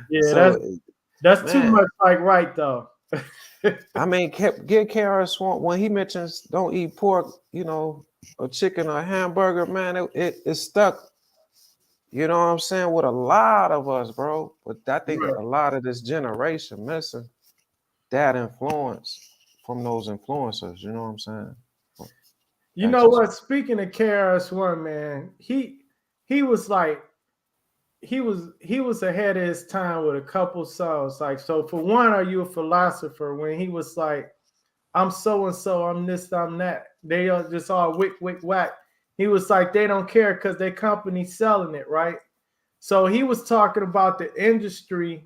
Yeah, So, that's too man, much like right though. I mean, get KRS-One when he mentions don't eat pork, you know, or chicken or hamburger, man, it stuck. You know what I'm saying? With a lot of us, bro. But I think Right. a lot of this generation missing that influence from those influencers. You know what I'm saying? You That's know just what? Speaking of KRS-One, man, he was like he was ahead of his time with a couple songs. Like, so for one, Are You a Philosopher? When he was like, I'm so and so, I'm this, I'm that. They are just all wick, wick, whack. He was like, they don't care because their company's selling it, right? So he was talking about the industry.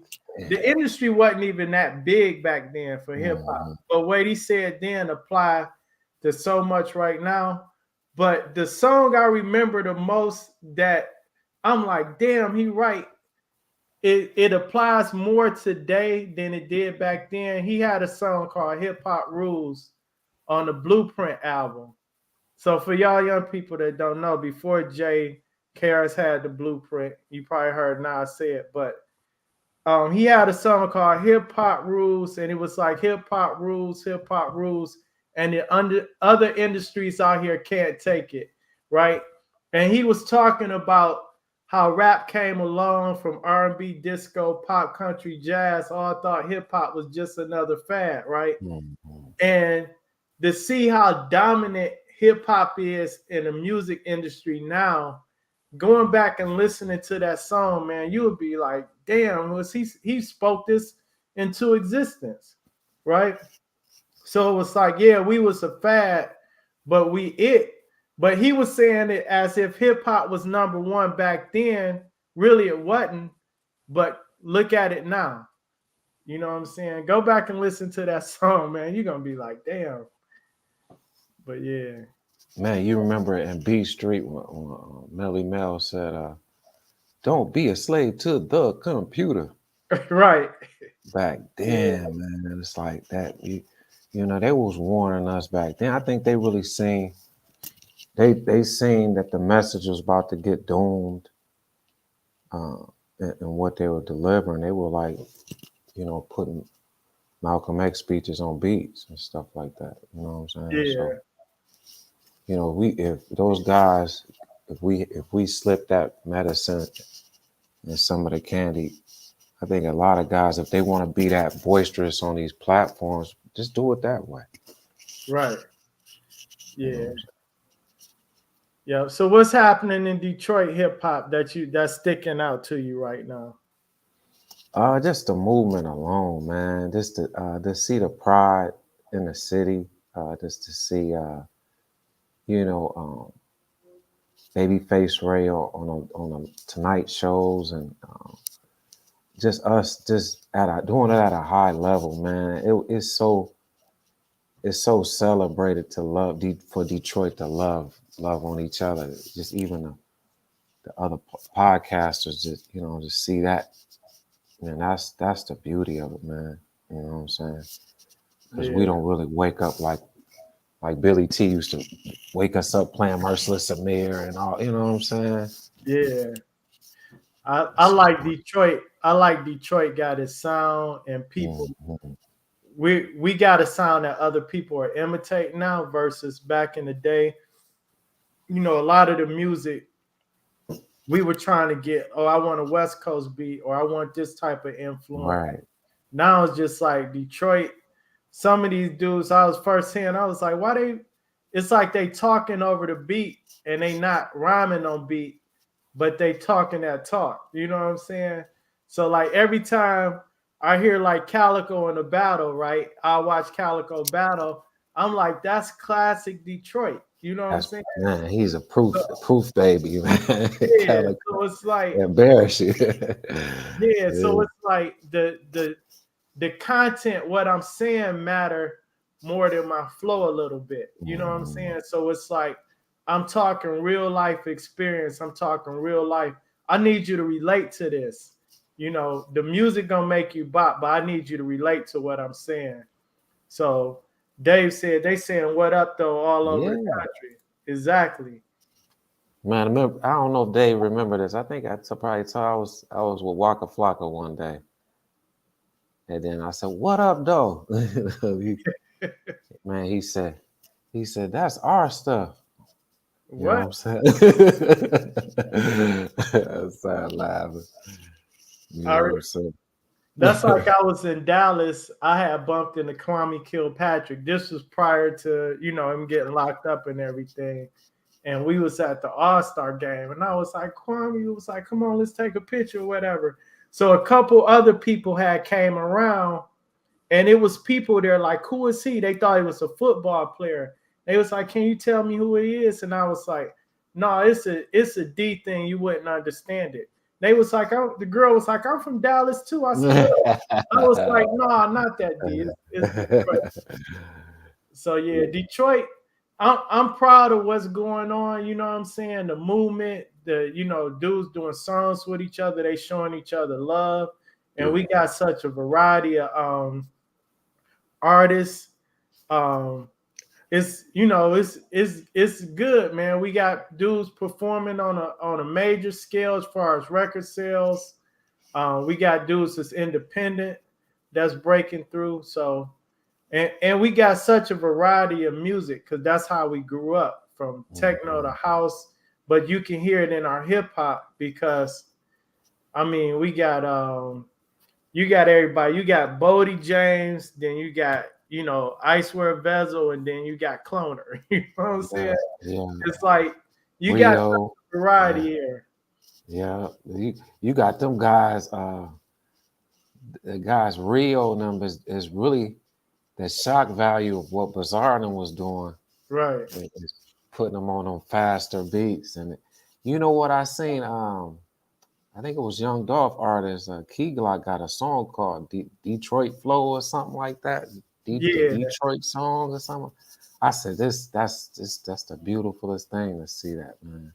The industry wasn't even that big back then for hip hop. But what he said then apply to so much right now. But the song I remember the most that I'm like, damn, he right. It applies more today than it did back then. He had a song called Hip Hop Rules on the Blueprint album. So for y'all young people that don't know, before Jay Karis had the Blueprint, you probably heard Nas say it, but he had a song called Hip Hop Rules, and it was like hip hop rules, and the other industries out here can't take it, right? And he was talking about how rap came along from R&B, disco, pop, country, jazz. All thought hip hop was just another fad, right? And to see how dominant hip hop is in the music industry now, going back and listening to that song, man, you would be like, damn, was he spoke this into existence, right? So it was like, yeah, we was a fad, but but he was saying it as if hip hop was number one back then. Really, it wasn't. But look at it now. You know what I'm saying? Go back and listen to that song, man. You're gonna be like, damn. But yeah. man, you remember in B Street when Melly Mel said, "Don't be a slave to the computer." Right. Back Yeah. then, man, it's like that. You know, they was warning us back then. I think they really seen they seen that the message was about to get doomed, and what they were delivering. They were like, you know, putting Malcolm X speeches on beats and stuff like that. You know what I'm saying? Yeah. So, you know, if those guys, if we slip that medicine in some of the candy, I think a lot of guys, if they want to be that boisterous on these platforms, just do it that way. Right. You Yeah. know Yeah. So what's happening in Detroit hip hop that's sticking out to you right now? just the movement alone, man. Just to see the pride in the city, just to see, you know, Babyface Ray on a Tonight shows, and just us just doing it at a high level, man. It's so celebrated to love for Detroit to love on each other. Just even the other podcasters, just you know, just see that, man. That's the beauty of it, man. You know what I'm saying? Because we Yeah. don't really wake up like Billy T used to wake us up playing Merciless Amir and all. You know what I'm saying? Yeah. I like Detroit. I like Detroit got its sound, and people Mhm. we got a sound that other people are imitating now versus back in the day. You know, a lot of the music we were trying to get, oh, I want a West Coast beat, or I want this type of influence. Right. Now it's just like Detroit. Some of these dudes, I was firsthand, I was like, why they? It's like they talking over the beat and they not rhyming on beat, but they talking that talk. You know what I'm saying? So like every time I hear like Calico in a battle, right? I watch Calico battle. I'm like, that's classic Detroit. You know what I'm That's saying? man. He's a So, proof baby, man. yeah. Calico So it's like, embarrass you. yeah. Yeah. So it's like the content, what I'm saying matter more than my flow a little bit. You know what I'm Mhm. saying? So it's like I'm talking real life experience. I'm talking real life. I need you to relate to this. You know, the music gonna make you bop, but I need you to relate to what I'm saying. So Dave said they saying what up though all over the Yeah. country. Exactly. Man, I don't know if Dave remember this. I think I probably saw I was with Waka Flocka one day. And then I said, "What up, though?" Man, he said, "That's our stuff." You know what What? I'm saying? I started laughing. You I know re- what I'm saying? that's like I was in Dallas. I had bumped into Kwame Kilpatrick. This was prior to him getting locked up and everything. And we was at the All-Star game, and I was like, Kwame was like, "Come on, let's take a picture or whatever." So a couple other people had came around, and it was people there like, "Who is he?" They thought he was a football player. They was like, "Can you tell me who he is?" And I was like, "No, it's a D thing. You wouldn't understand it." They was like, the girl was like, "I'm from Dallas too." I said, I was like, "No, not that D. It's Detroit." So yeah, Detroit. I'm proud of what's going on. You know what I'm saying? The movement, the dudes doing songs with each other. They showing each other love, and we got such a variety of artists. Um, it's good, man. We got dudes performing on a major scale as far as record sales. We got dudes that's independent that's breaking through. So and we got such a variety of music because that's how we grew up, from techno to house. But you can hear it in our hip hop because I mean we got you got everybody. You got Bodie James, then you got Icewear Vezel, and then you got Cloner. You know what I'm saying? Yeah. It's like you got Rio. variety Yeah. here. Yeah. You got them guys, the guys Rio numbers is really the shock value of what Bizarre was doing. Right. Is putting them on them faster beats. And you know what I seen? I think it was Young Dolph artist Key Glock got a song called Detroit Flow or something like that. The Yeah. Detroit song or something. I said that's the beautifulest thing to see that, man.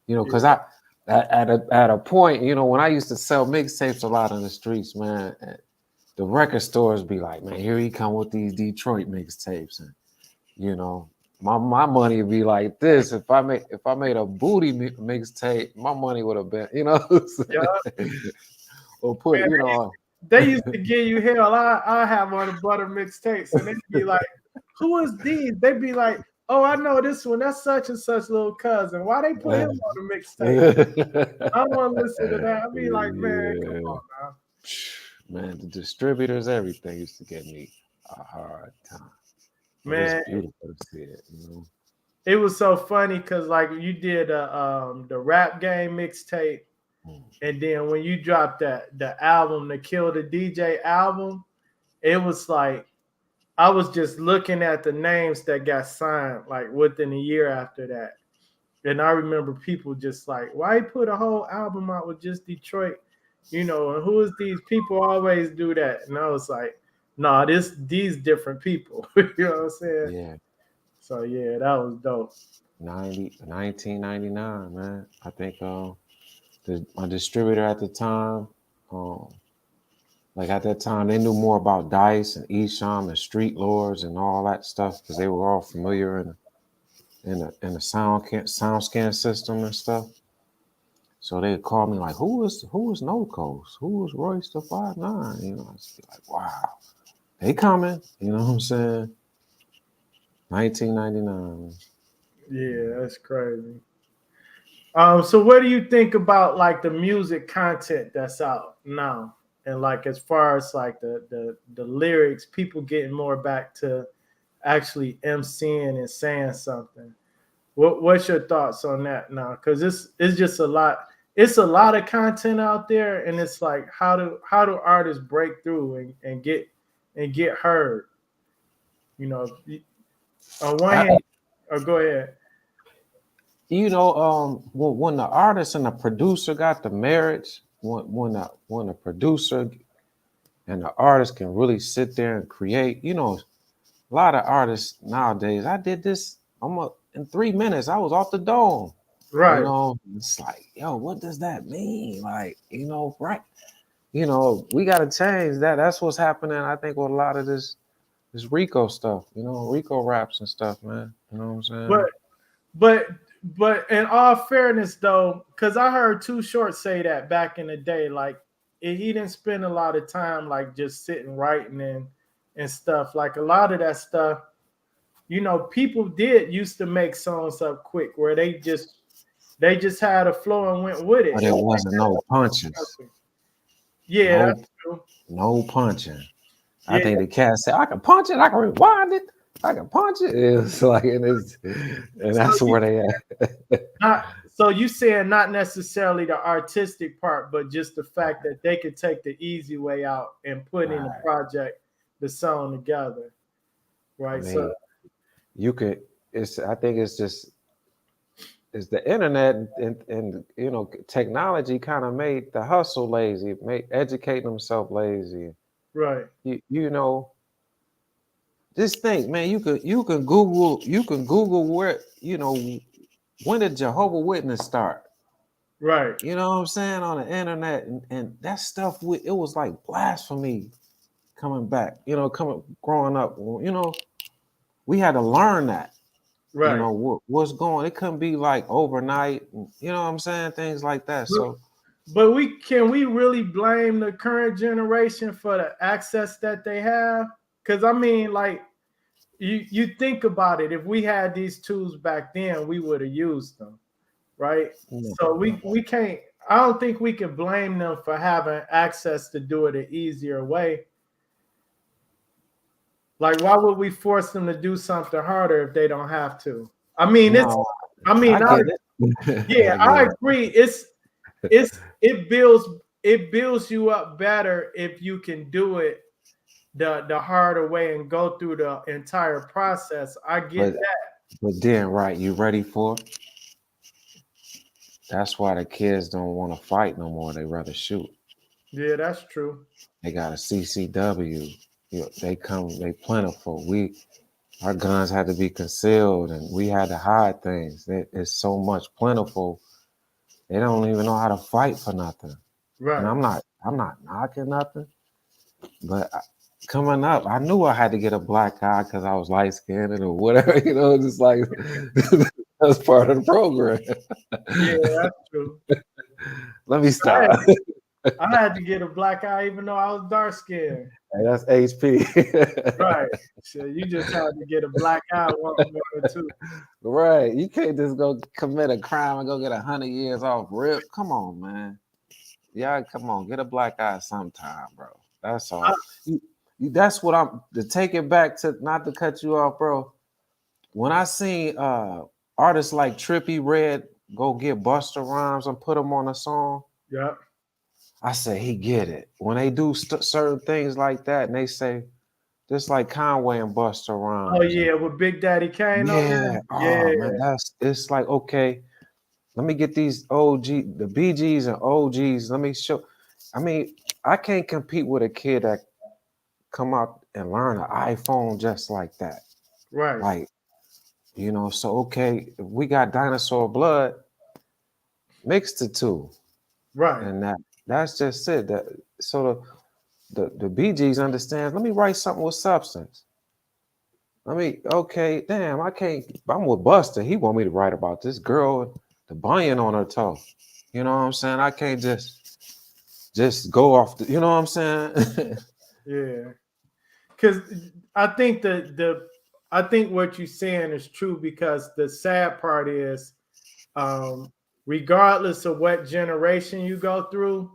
You know, because Yeah. at a point, when I used to sell mixtapes a lot in the streets, man, the record stores be like, man, here he come with these Detroit mixtapes, and you know, my money would be like this. If I made a booty mixtape, my money would have been, Yeah. or put, Man, they used to give you hell. I have on the butter mixtapes, and they'd be like, "Who is these?" They'd be like, "Oh, I know this one. That's such and such little cousin. Why they put him on the mixtape?" I want to listen to that. I'd be like, "Man, come Yeah. on now." Man, the distributors, everything used to give me a hard time. But it's Man, beautiful to see it. it was so funny because like you did the rap game mixtape, and then when you dropped the album, the Kill the DJ album, it was like I was just looking at the names that got signed like within a year after that. And I remember people just like, why put a whole album out with just Detroit? And who is these people always do that? And I was like, nah, these different people. You know what I'm saying? Yeah. So yeah, that was dope. 1999, man. I think my distributor at the time, um, like at that time, they knew more about Dice and Esham and Street Lords and all that stuff because they were all familiar in the sound scan system and stuff. So they called me like, who is No Coast? Who is Royce the 5'9"? I just be like, wow, they coming. You know what I'm saying? 1999. Yeah, that's crazy. So what do you think about like the music content that's out now? And like as far as like the lyrics, people getting more back to actually emceeing and saying something. What's your thoughts on that now? Because it's just a lot. It's a lot of content out there, and it's like how do artists break through and get heard? On one I, hand, or go ahead. when the artist and the producer got the marriage, when the producer and the artist can really sit there and create, a lot of artists nowadays, I did this almost in 3 minutes. I was off the dome. Right. It's like, yo, what does that mean? Like, right? We got to change that. That's what's happening. I think with a lot of this Rico stuff, Rico raps and stuff, man. You know what I'm saying? But but but in all fairness though, because I heard Too Short say that back in the day, like he didn't spend a lot of time like just sitting writing and stuff. Like a lot of that stuff, people did used to make songs up quick where they just had a flow and went with it. But it wasn't no punches. Yeah, that's true. No punching. I Yeah. think the cat said, I can punch it, I can rewind it, I can punch it. It's like, and that's where they at. So you saying not necessarily the artistic part, but just the fact that they could take the easy way out and put in the project, the song together, right? I mean, so you could. I think it's the internet and technology kind of made the hustle lazy, made educating themselves lazy. Right. Just think, man. You can Google where when did Jehovah Witness start? Right. You know what I'm saying, on the internet, and that stuff. It was like blasphemy coming back. Growing up. We had to learn that. Right. What's going. It couldn't be like overnight. You know what I'm saying, things like that. So. But can we really blame the current generation for the access that they have? Because I mean, like, you think about it. If we had these tools back then, we would have used them, right? So we can't. I don't think we can blame them for having access to do it an easier way. Like, why would we force them to do something harder if they don't have to? I mean, I agree. It builds you up better if you can do it the harder way and go through the entire process. I get that. But then, right, you ready for it? That's why the kids don't want to fight no more. They rather shoot. Yeah, that's true. They got a CCW. They plentiful. Our guns had to be concealed and we had to hide things. It's so much plentiful. They don't even know how to fight for nothing. Right. And I'm not knocking nothing, but coming up, I knew I had to get a black eye because I was light skinned or whatever. Just like that's part of the program. Yeah, that's true. Let me stop. I had to get a black eye even though I was dark skinned. Hey, that's HP. Right. So you just had to get a black eye one or two. Right. You can't just go commit a crime and go get 100 years off rip. Come on, man. Yeah, come on. Get a black eye sometime, bro. That's all. That's what I'm to take it back to, not to cut you off, bro. When I seen artists like Trippie Redd go get Busta Rhymes and put him on a song, yeah, I said he get it. When they do certain things like that, and they say just like Conway and Busta Rhymes. Oh yeah, with Big Daddy Kane. Yeah, man, it's like, okay. Let me get these the BGs and OGs. Let me show. I mean, I can't compete with a kid that come out and learn an iPhone just like that. Right. Like, so okay, if we got Dinosaur Blood, mix the two. Right. And that's just it. So the BGs understands, let me write something with substance. I'm with Busta. He want me to write about this girl, the bunion on her toe. You know what I'm saying? I can't just go off you know what I'm saying? Yeah. Because I think I think what you're saying is true, because the sad part is, regardless of what generation you go through,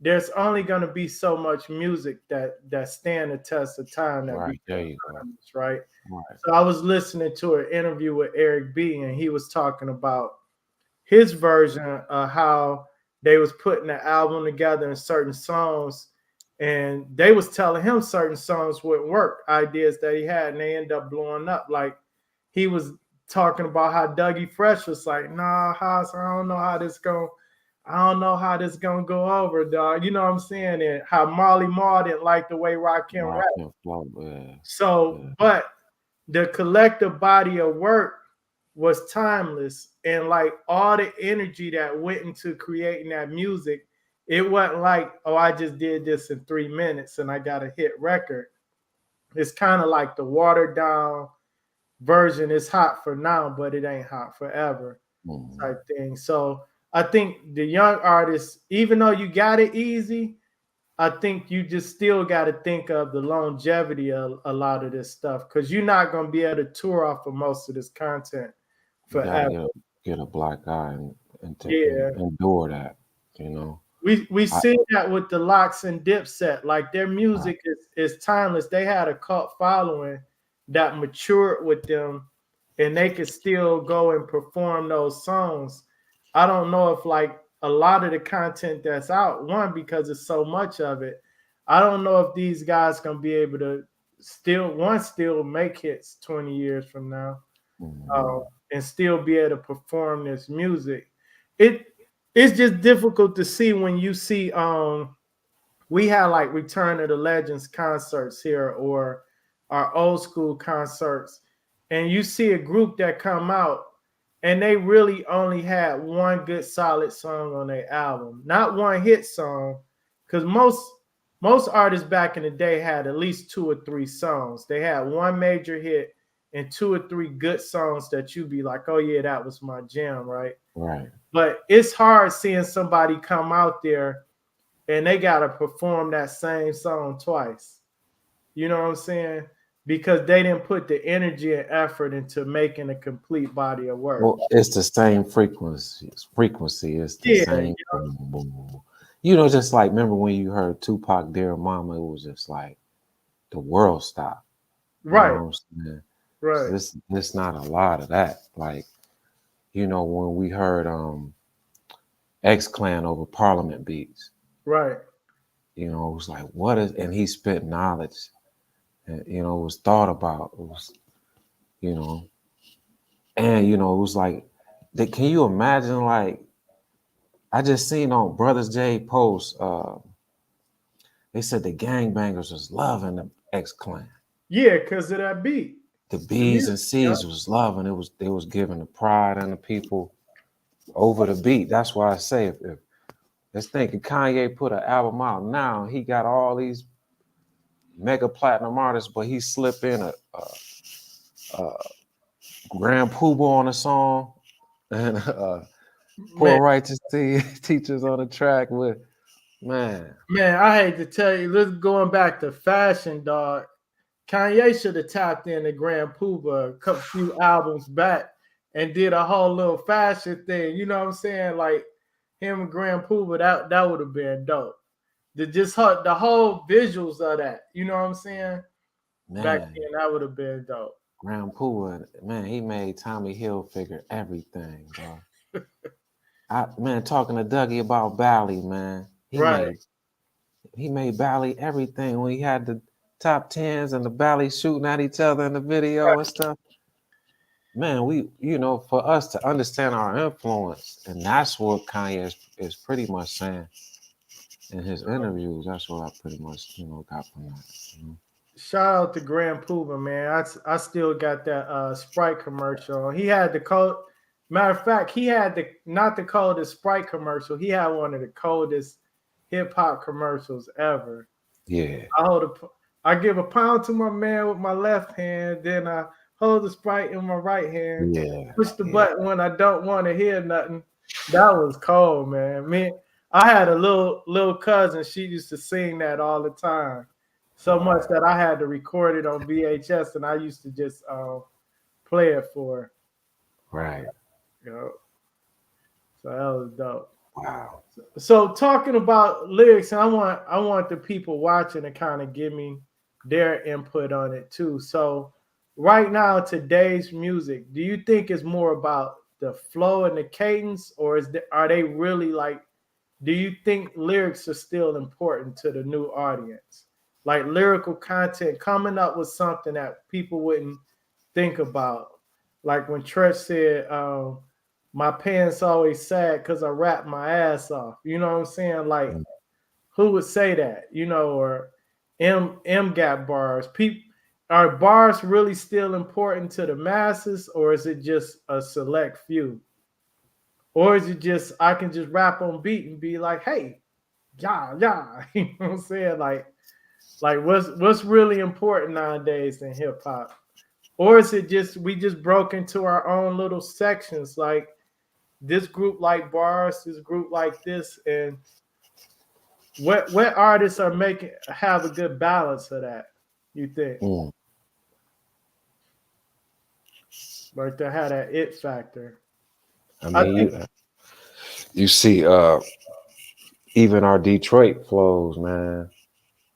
there's only going to be so much music that stand the test of time. Right, there you go. Right. So I was listening to an interview with Eric B, and he was talking about his version of how they was putting the album together and certain songs, and they was telling him certain songs wouldn't work, ideas that he had, and they end up blowing up. Like, he was talking about how Dougie Fresh was like, nah, Haas, I don't know how this gonna go over, dog. You know what I'm saying? And how Marley Marl didn't like the way Rakim rap. But the collective body of work was timeless, and like all the energy that went into creating that music, it wasn't like, oh, I just did this in 3 minutes and I got a hit record. It's kind of like the watered down version. Is hot for now, but it ain't hot forever type thing. So I think the young artists, even though you got it easy, I think you just still got to think of the longevity of a lot of this stuff because you're not going to be able to tour off of most of this content You gotta forever. get a black eye Yeah. and endure that, you know. We I, see that with the Locks and Dipset. Like their I music is timeless. They had a cult following that matured with them, and they could still go and perform those songs. I don't know if like a lot of the content that's out, one because it's so much of it. I don't know if these guys gonna be able to still make hits 20 years from now, mm, and still be able to perform this music. It it's just difficult to see when you see we had like Return of the Legends concerts here or our old school concerts, and you see a group that come out and they really only had one good solid song on their album, not one hit song, because most artists back in the day had at least 2 or 3 songs. They had one major hit and 2 or 3 good songs that you'd be like, oh yeah, that was my jam, right? right. But it's hard seeing somebody come out there and they got to perform that same song twice. You know what I'm saying? Because they didn't put the energy and effort into making a complete body of work. Well, it's the same frequency. Frequency is the Yeah, same. Boom, boom, boom. You know, just like remember when you heard Tupac, Dear Mama, it was just like the world stopped. You know right, what I'm saying? So right, this not a lot of that. Like, you know, when we heard X Clan over Parliament beats, right. you know, it was like what is, and he spit knowledge, and you know, it was thought about. It was, you know, and you know, it was like, can you imagine like I just seen on Brothers J post, they said the gangbangers was loving the X Clan. Yeah, because of that beat. The The B's music, and yeah. C's was loving. They was giving the pride and the people over the beat. That's why I say if let's think if Kanye put an album out now, he got all these mega platinum artists, but he slip in a Grand Poobah on a song and Man, Poor Righteous Teachers on the track with man. man, I hate to tell you, let's going back to fashion, dog. Kanye should have tapped in the Grand Poobah a couple few albums back and did a whole little fashion thing. You know what I'm saying? Like him and Grand Poobah, that would have been dope. The whole visuals of that. You know what I'm saying? Back Man, then, that would have been dope. Grand Poobah, man, he made Tommy Hilfiger everything, bro. Man, talking to Dougie about Bally, man. Right. He made Bally everything when he had the top tens and the Bally shooting at each other in the video and stuff. Man, you know, for us to understand our influence, and that's what Kanye is pretty much saying in his interviews. That's what I pretty much, you know, got from that. You know? Shout out to Grand Poobah, man. I still got that Sprite commercial. He had the code. Matter of fact, he had the not the coldest Sprite commercial. He had one of the coldest hip hop commercials ever. Yeah. I give a pound to my man with my left hand, then I hold the Sprite in my right hand, Yeah. push the button when I don't want to hear nothing. That was cold, man. Me, I had a little cousin. She used to sing that all the time, so much that I had to record it on VHS, and I used to just play it for her. Right. You know, so that was dope. Wow. So talking about lyrics, I want the people watching to kind of give me their input on it too. So right now, today's music, do you think it's more about the flow and the cadence, or are they really like? Do you think lyrics are still important to the new audience? Like lyrical content, coming up with something that people wouldn't think about. Like when Tresh said, my pants always sad because I rap my ass off. You know what I'm saying? Like, who would say that? You know, or M gap bars. Are bars really still important to the masses, or is it just a select few? Or is it just I can just rap on beat and be like, hey, yeah, yeah. You know what I'm saying? Like what's really important nowadays in hip hop? Or is it just we just broke into our own little sections, like this group like bars, this group like this, and what artists are making have a good balance of that? You think like to have that it factor? I I mean, think you see, even our Detroit flows, man.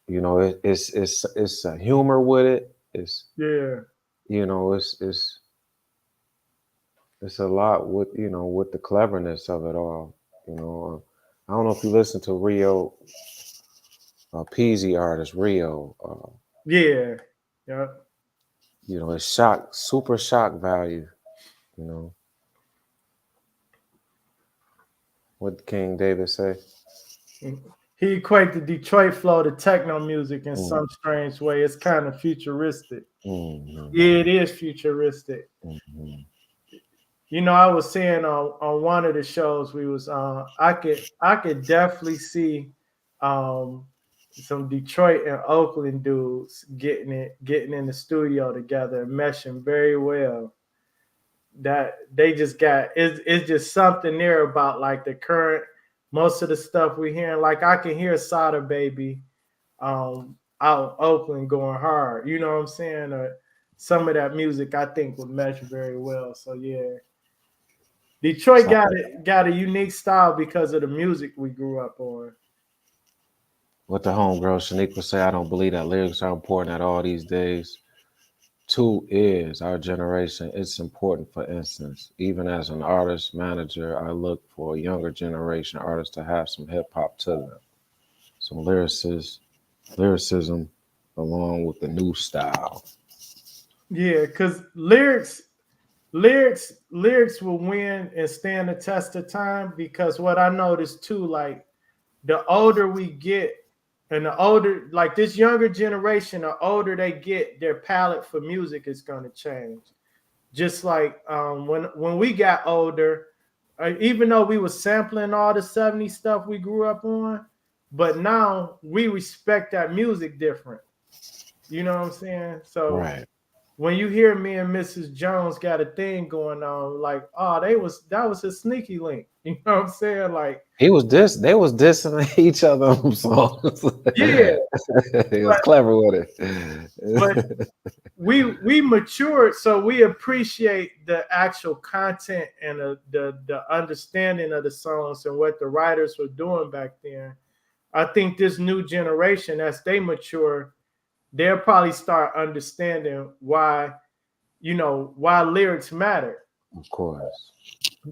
You know, it's a humor with it. It's yeah, you know, it's a lot with with the cleverness of it all. You know, I don't know if you listen to Rio, Peasy artist Rio. yeah, yeah. You know, it's super shock value. You know, what King David say? He equate the Detroit flow to techno music in Mm, some strange way. It's kind of futuristic. mm, Yeah, it is futuristic. mm, mm. You know, I was saying on one of the shows we was I could definitely see um some Detroit and Oakland dudes getting in the studio together and meshing very well. That they just got it's just something there about like the current most of the stuff we hearing. Like I can hear Sada Baby out in Oakland going hard. You know what I'm saying? Or some of that music I think would mesh very well. So yeah. Detroit So, got a unique style because of the music we grew up on. what the homegirl Shaniqua say? I don't believe that lyrics are important at all these days. Two is our generation. It's important. For instance, even as an artist manager, I look for a younger generation artists to have some hip hop to them, some lyricism, along with the new style. Yeah, because lyrics will win and stand the test of time because what I noticed too, like the older we get and the older like this younger generation, the older they get, their palette for music is gonna change. Just like when we got older, even though we were sampling all the 70s stuff we grew up on, but now we respect that music different. You know what I'm saying? So Right. when you hear me and Mrs. Jones got a thing going on, like, oh, that was a sneaky link. You know what I'm saying? Like, They was dissing each other on songs. yeah, He was but clever with but it. we matured, so we appreciate the actual content and the understanding of the songs and what the writers were doing back then. I think this new generation, as they mature, they'll probably start understanding why lyrics matter. Of course.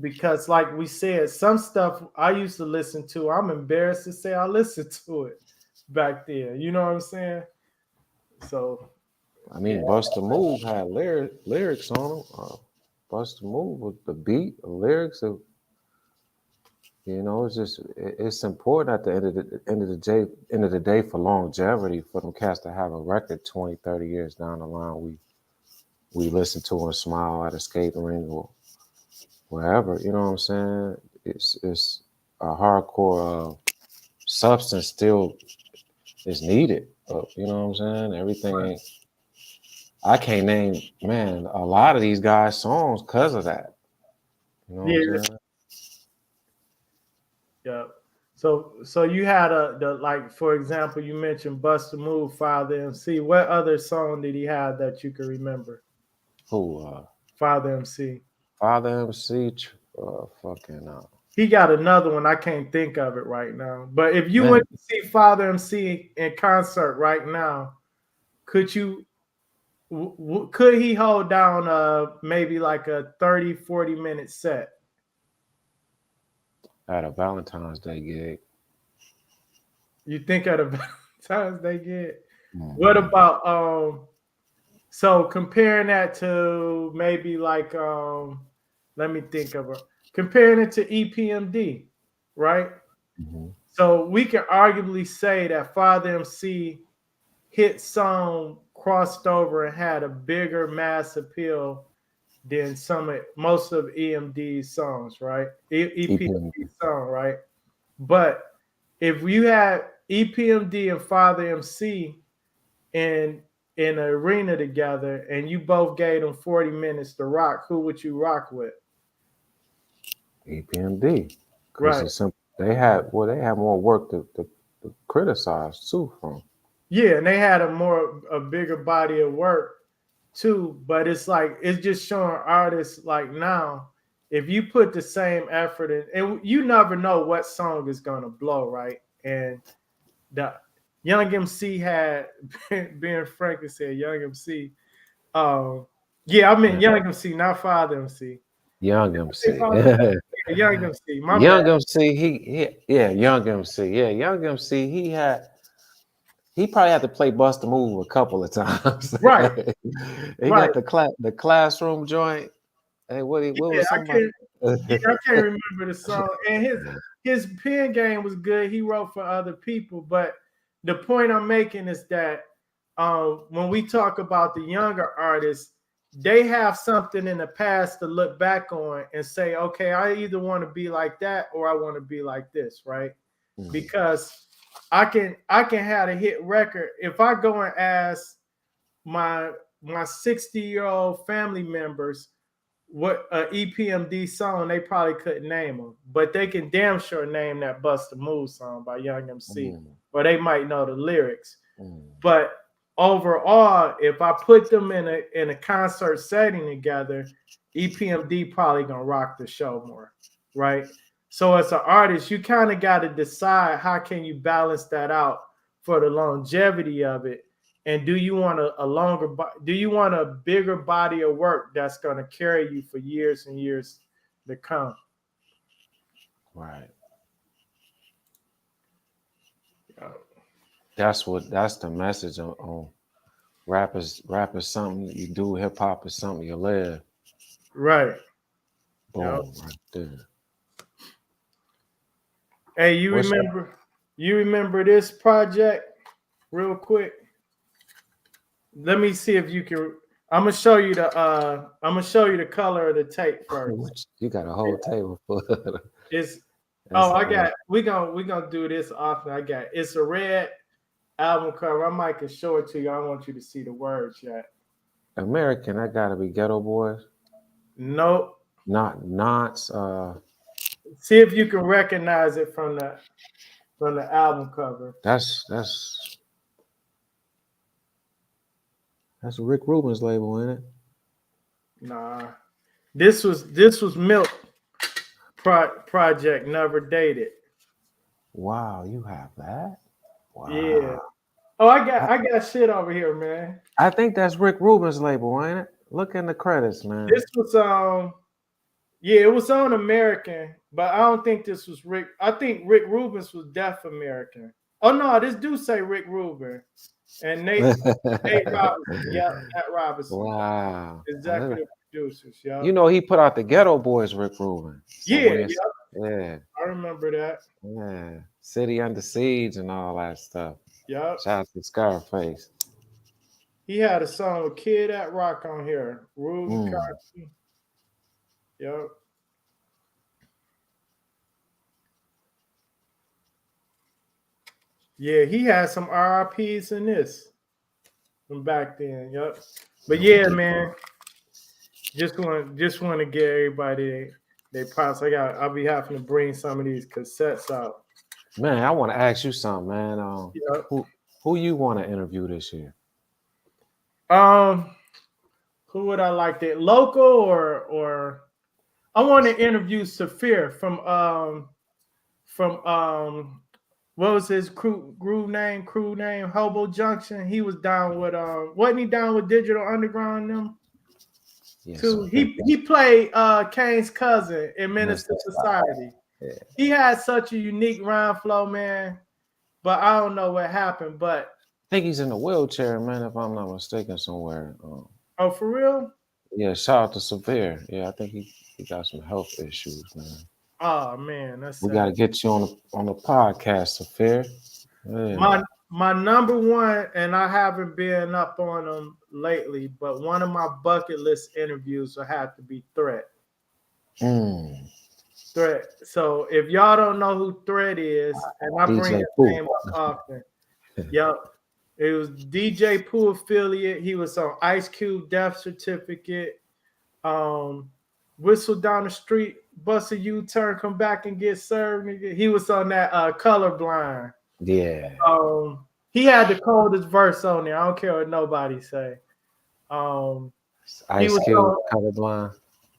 Because like we said, some stuff I used to listen to, I'm embarrassed to say I listened to it back then. You know what I'm saying? So I yeah, mean, Busta Move had lyrics on him. Busta Move with the beat, the lyrics. It's just it's important at the end of the day for longevity for them cats to have a record 20, 30 years down the line. We listen to and smile at a skating ring or wherever. You know what I'm saying? It's a hardcore substance still is needed. You know what I'm saying? Everything ain't. I can't name, man, a lot of these guys' songs because of that. You know what yeah, I'm saying? yeah. So you had the like for example, you mentioned Busta Move, Father MC. What other song did he have that you can remember? Who? Father MC. Father MC, fucking, He got another one. I can't think of it right now. But if you man, went to see Father MC in concert right now, could you could he hold down maybe like a 30-40 minute set? at a Valentine's Day gig. You think at a Valentine's Day get? What Mhm. about so comparing that to maybe like let me think of it. Comparing it to EPMD, right? Mhm. So we can arguably say that Father MC hit song crossed over and had a bigger mass appeal than most of EMD's songs, right? EPM. EPMD song, right? But if you had EPMD and Father MC in an arena together and you both gave them 40 minutes to rock, who would you rock with? EPMD. Because Right. it's simple. They had more work to criticized too from. Yeah, and they had a bigger body of work too. But it's like it's just showing artists like now, if you put the same effort in, and you never know what song is gonna blow, right? And the Young MC had Ben Franklin said Young MC. Yeah, I mean Yeah. Young MC, not Father MC. Young Did I say MC. Father? Yeah, Young MC. My bad. Young MC, Young MC. Yeah, Young MC, he probably had to play Bust a Move a couple of times. Right, He right. got the classroom joint. Hey, what Yeah, was I somebody? can't. Yeah, I can't remember the song. And his pen game was good. He wrote for other people, but the point I'm making is that when we talk about the younger artists, they have something in the past to look back on and say, okay, I either want to be like that or I want to be like this, right? Because I can have a hit record if I go and ask my 60-year-old family members what a EPMD song, they probably couldn't name them, but they can damn sure name that Bust a Move song by Young MC, or they might know the lyrics. But overall, if I put them in a concert setting together, EPMD probably gonna rock the show more, right? So as an artist, you kind of got to decide how can you balance that out for the longevity of it. And do you want do you want a bigger body of work that's going to carry you for years and years to come? Right. That's the message on rap is something you do, hip hop is something you live. Right. Boom, right there. Hey, you remember this project real quick? Let me see if you can. I'm gonna show you the color of the tape first. You got a whole table full of it's we gonna do this often. It's a red album cover. I might can show it to you. I don't want you to see the words yet. American, that gotta be Ghetto Boys. Nope. Not see if you can recognize it from the album cover. That's Rick Rubin's label, ain't it? Nah. This was Milk Project Never Dated. Wow, you have that? Wow. Yeah. Oh, I got shit over here, man. I think that's Rick Rubin's label, ain't it? Look in the credits, man. This was it was on American, but I don't think this was Rick. I think Rick Rubin's was Deaf American. Oh no, this do say Rick Rubin. And Nate Robinson. Yeah, Nat Robinson. Wow. Executive producers, yeah. You know, he put out the Ghetto Boys, Rick Rubin. So yeah. I remember that. Yeah. City Under Siege and all that stuff. Yeah. Shout out to Scarface. He had a song with Kid at Rock on here. Rubin Carson. Yep. Yeah, he had some RIPs in this from back then. Yep. But yeah, man, just want to get everybody their props. I'll be having to bring some of these cassettes out. Man, I want to ask you something, man. Who you want to interview this year? Who would I like to local or I want to interview Saphir from what was his crew name? Hobo Junction. He was down with wasn't he down with Digital Underground them? Yes, too. He played Kane's cousin in Minister Society. Yeah. He had such a unique rhyme flow, man. But I don't know what happened. But I think he's in a wheelchair, man, if I'm not mistaken, somewhere. Oh, for real? Yeah, shout out to Severe. Yeah, I think he got some health issues, man. Oh man, that's we got to get you on the podcast, Severe. Yeah. My number one, and I haven't been up on them lately, but one of my bucket list interviews will have to be Threat. Threat. So if y'all don't know who Threat is, and I bring his name up often, yep. It was DJ Pooh affiliate. He was on Ice Cube Death Certificate. Whistle Down the Street, bust a U-turn, come back and get served. He was on that Colorblind. Yeah. He had the coldest verse on there. I don't care what nobody say. He Ice was Cube, on, Colorblind.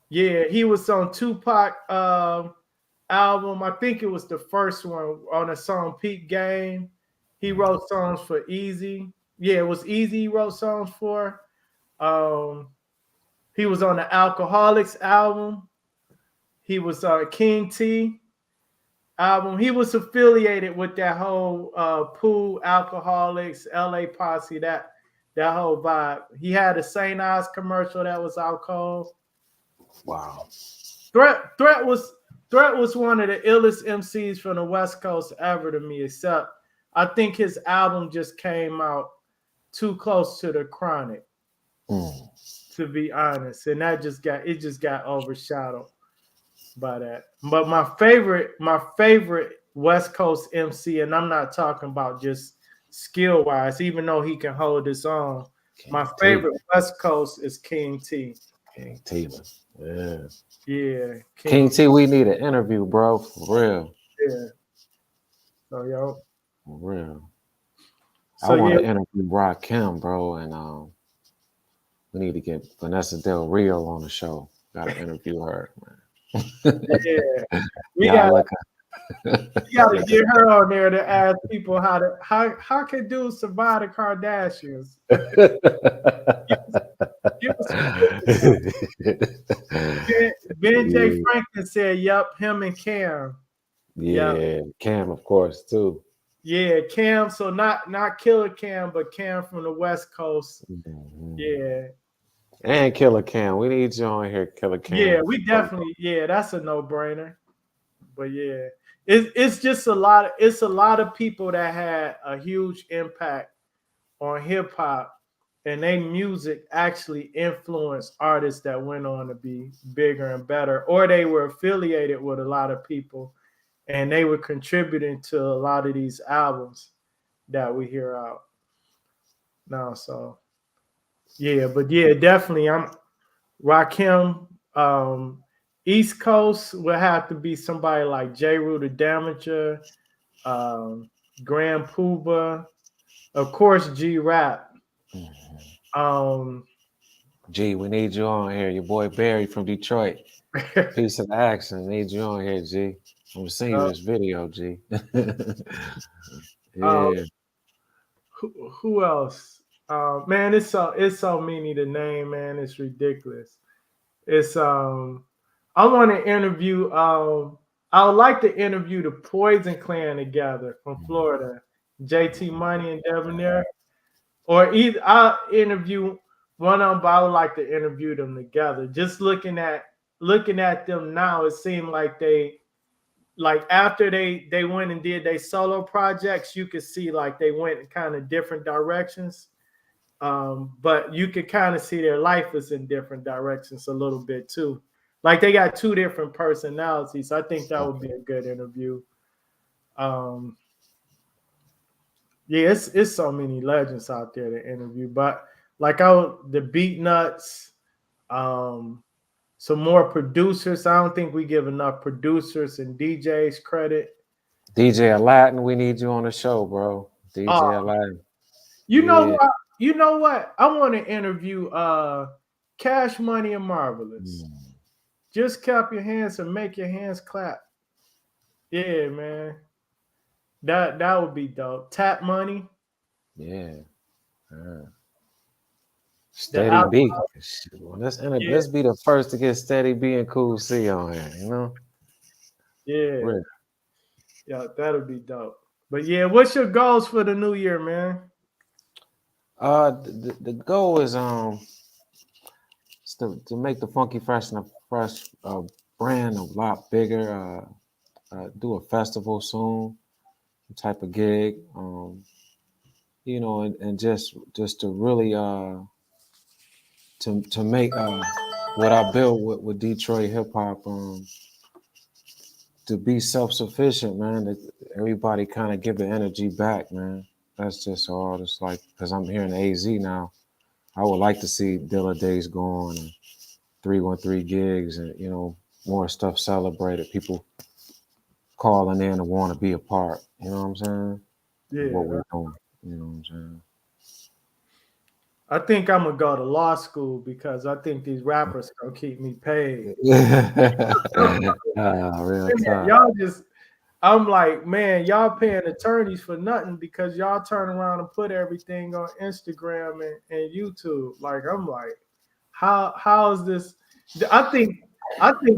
yeah, he was on Tupac album. I think it was the first one on the song Peak Game. He wrote songs for Easy. Yeah, it was Easy he wrote songs for. Um, he was on the Alcoholics album. He was King T album. He was affiliated with that whole Pool Alcoholics, LA Posse, that whole vibe. He had a St. Ives commercial that was out cold. Wow. Threat was one of the illest MCs from the West Coast ever to me, except I think his album just came out too close to the Chronic, to be honest. And that just got overshadowed by that. But my favorite West Coast MC, and I'm not talking about just skill wise, even though he can hold his own. My favorite West Coast is King T. King T, yeah. Yeah. King T, we need an interview, bro. For real. Yeah. So yo. For real. So I want to interview Rakim, bro, and we need to get Vanessa Del Rio on the show. Gotta interview her, man. Yeah. We gotta get her on there to ask people how can dudes survive the Kardashians. Ben J. Franklin said, "Yup, him and Cam." Yeah, yep. Cam, of course, too. Yeah, Cam. So not Killer Cam, but Cam from the West Coast. Mm-hmm. Yeah. And Killer Cam. We need you on here, Killer Cam. Yeah, we definitely, that's a no-brainer. But yeah, it's just a lot of people that had a huge impact on hip-hop, and their music actually influenced artists that went on to be bigger and better, or they were affiliated with a lot of people and they were contributing to a lot of these albums that we hear out now. So yeah, but yeah, definitely I'm Rakim. East Coast will have to be somebody like J. Rue the Damager, Grand Puba, of course G Rap. G, we need you on here. Your boy Barry from Detroit. Piece of action. Need you on here, G. I'm gonna send you this video, G. Yeah. Who else? Man, it's so many to name, man. It's ridiculous. It's I want to interview. I would like to interview the Poison Clan together from Florida, JT Money and Debonair, or either I'll interview one of them, but I would like to interview them together. Just looking at them now, it seemed like after they went and did their solo projects, you could see like they went in kind of different directions. But you could kind of see their life is in different directions a little bit too. Like they got two different personalities. I think that would be a good interview. Yeah, it's so many legends out there to interview. But like the Beat Nuts, some more producers. I don't think we give enough producers and DJs credit. DJ Aladdin, we need you on the show, bro. DJ Aladdin. You know what? I want to interview Cash Money and Marvelous. Just clap your hands and make your hands clap. Yeah, man. That would be dope. Tap Money. Yeah. Steady B. Let's be the first to get Steady B and Cool C on here, you know? Yeah. Really. Yeah, that'll be dope. But yeah, what's your goals for the new year, man? The goal is to make the Funky Fresh brand a lot bigger. Do a festival soon, type of gig. You know, and just to really to make what I built with Detroit hip hop to be self-sufficient, man. That everybody kind of give the energy back, man. That's just all. It's like, because I'm here in AZ now, I would like to see Dilla Days go on and 313 gigs and, you know, more stuff celebrated. People calling in and want to be a part. You know what I'm saying? what we're doing. You know what I'm saying? I think I'm gonna go to law school because I think these rappers gonna keep me paid. Real Man, time. y'all just, I'm like, man, y'all paying attorneys for nothing because y'all turn around and put everything on Instagram and YouTube. Like, I'm like, how is this? I think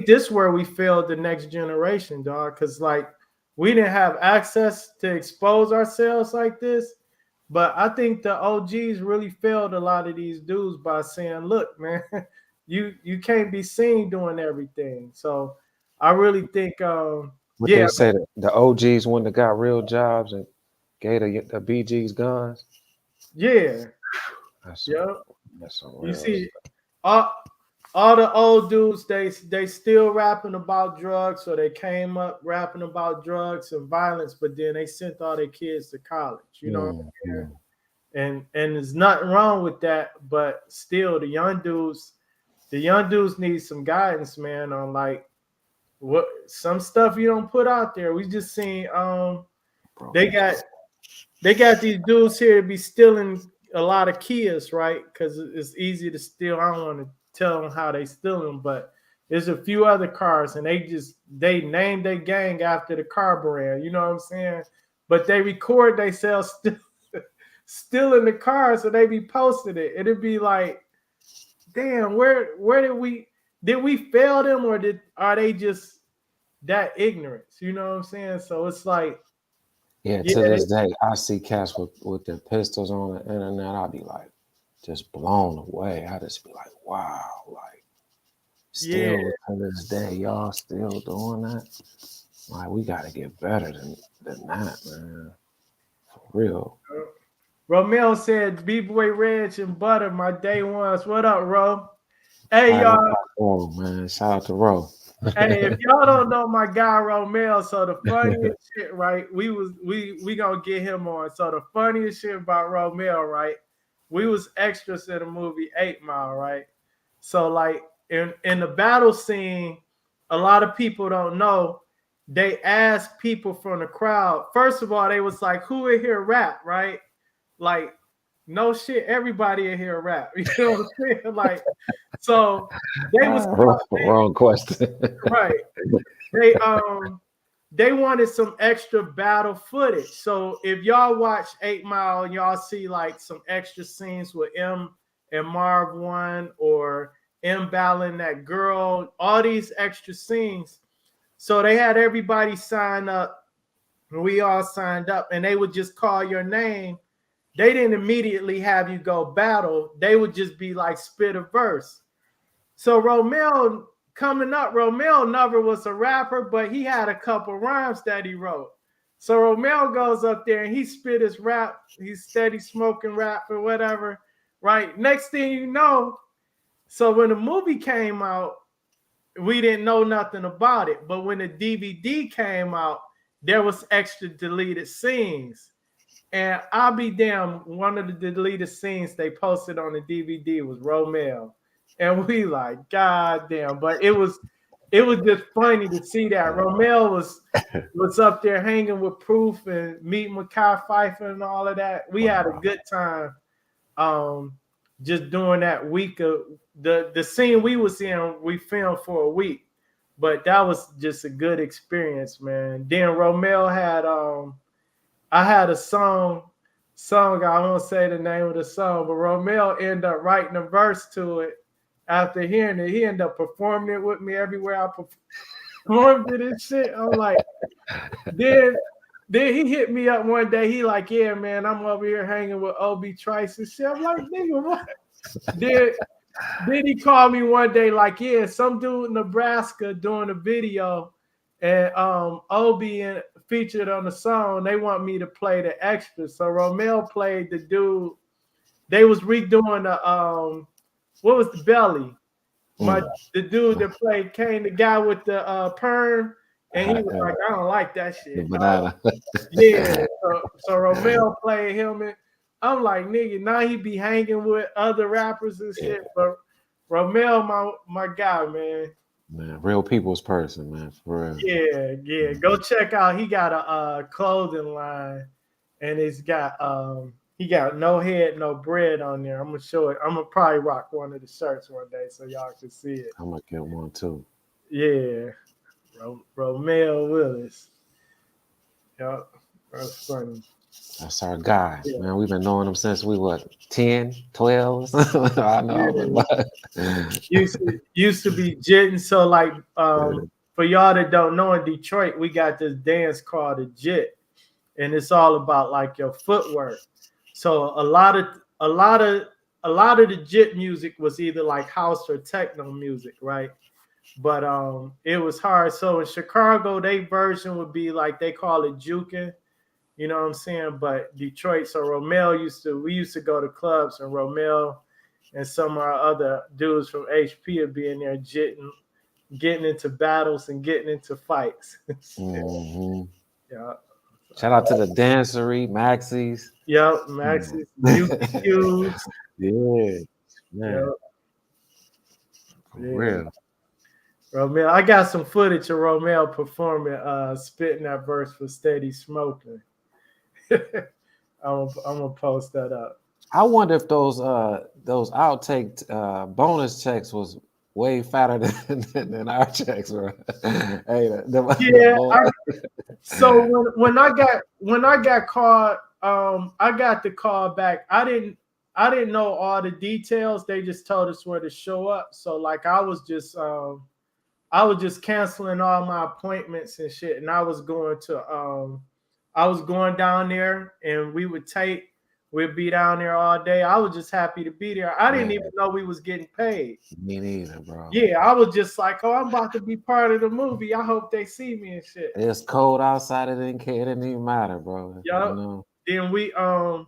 this where we failed the next generation, dog. Because like we didn't have access to expose ourselves like this. But I think the OGs really failed a lot of these dudes by saying, "Look, man, you can't be seen doing everything." So I really think, What yeah, they say that the OGs when they got real jobs and gave the BGs guns. yeah, That's yeah. some You real see, stuff. all, all the old dudes, they still rapping about drugs, so they came up rapping about drugs and violence, but then they sent all their kids to college. You know what I'm saying? And there's nothing wrong with that, but still the young dudes need some guidance, man, on like what some stuff you don't put out there. We just seen Bro. they got these dudes here to be stealing a lot of Kias, right? Because it's easy to steal. I don't want to tell them how they steal them, but there's a few other cars, and they name their gang after the car brand. You know what I'm saying? But they record themselves stealing the car, so they be posting it. It'd be like, damn, where did we fail them, or are they just that ignorance? You know what I'm saying? So it's like, Yeah, yeah, to this day, I see cats with their pistols on the internet. I'll be like, just blown away. I just be like, wow, like yeah. still to this day, y'all still doing that? Like, we gotta get better than that, man. For real. Romeo said, B-Boy Reg and Butter, my day ones. What up, Ro? Hey, Right on y'all. platform, man. Shout out to Ro. Hey, if y'all don't know my guy Romeo, so the funniest shit, right? We gonna get him on. So the funniest shit about Romeo, right? We was extras in the movie 8 Mile, right? So like in the battle scene, a lot of people don't know. They asked people from the crowd. First of all, they was like, "Who in here rap?" Right? Like, no shit, everybody in here rap. You know what I'm saying? Like, so they was Wrong question. right. They wanted some extra battle footage. So if y'all watch 8 Mile and y'all see like some extra scenes with M and Marv One or M battling that girl, all these extra scenes. So they had everybody sign up. We all signed up, and they would just call your name. They didn't immediately have you go battle. They would just be like spit a verse. So Romeo coming up, Romeo never was a rapper, but he had a couple rhymes that he wrote. So Romeo goes up there and he spit his rap. He's steady smoking rap or whatever, right? Next thing you know, so when the movie came out, we didn't know nothing about it. But when the DVD came out, there was extra deleted scenes. And I'll be damned, one of the deleted scenes they posted on the DVD was Romeo. And we like, God damn. But it was just funny to see that. Romeo was up there hanging with Proof and meeting with Kai Pfeiffer and all of that. We had a good time just doing that week of the scene we was in, we filmed for a week. But that was just a good experience, man. Then Romeo had I had a song, I won't say the name of the song, but Romeo ended up writing a verse to it after hearing it. He ended up performing it with me everywhere I performed it and shit. I'm like, then he hit me up one day. He like, yeah, man, I'm over here hanging with Obi Trice and shit. I'm like, nigga, what? Then he called me one day, like, yeah, some dude in Nebraska doing a video, and Obi featured on the song. They want me to play the extra. So Romeo played the dude. They was redoing the what was the belly? The dude that played Kane, the guy with the perm, and he was like, I don't like that shit. Yeah. So Romeo played him, and I'm like, nigga, now he be hanging with other rappers and shit. But Romeo, my guy, man. Man, real people's person, man, for real. Yeah. Go check out. He got a clothing line, and it's got he got no head, no bread on there. I'm gonna show it. I'm gonna probably rock one of the shirts one day so y'all can see it. I'm gonna get one too. Yeah, Romeo Willis. Yep, that's funny. That's our guy, Yeah, man. We've been knowing him since we what 10, 12. I know. yeah. Used to be jitting. So like for y'all that don't know, in Detroit, we got this dance called the jit, and it's all about like your footwork. So a lot of the jit music was either like house or techno music, right? But it was hard. So in Chicago, their version would be like they call it juking, you know what I'm saying? But Detroit, so we used to go to clubs, and Romel and some of our other dudes from HP would be in there jitting, getting into battles and getting into fights. Mm-hmm. Yeah. Shout out to the dancery, Maxis. Yep, Max's UQs. Yeah, man. Yep. For Yeah. real. Romel, I got some footage of Romel performing, spitting that verse for Steady Smoking. I'm gonna post that up. I wonder if those outtake bonus checks was way fatter than our checks were. Hey, Yeah. So when I got called, I got the call back. I didn't know all the details. They just told us where to show up. So like I was just canceling all my appointments and shit, and I was going down there, and we'd be down there all day. I was just happy to be there. I didn't even know we was getting paid. Me neither, bro. Yeah, I was just like, oh, I'm about to be part of the movie. I hope they see me and shit. It's cold outside. It didn't care. It didn't even matter, bro. Yep. You know?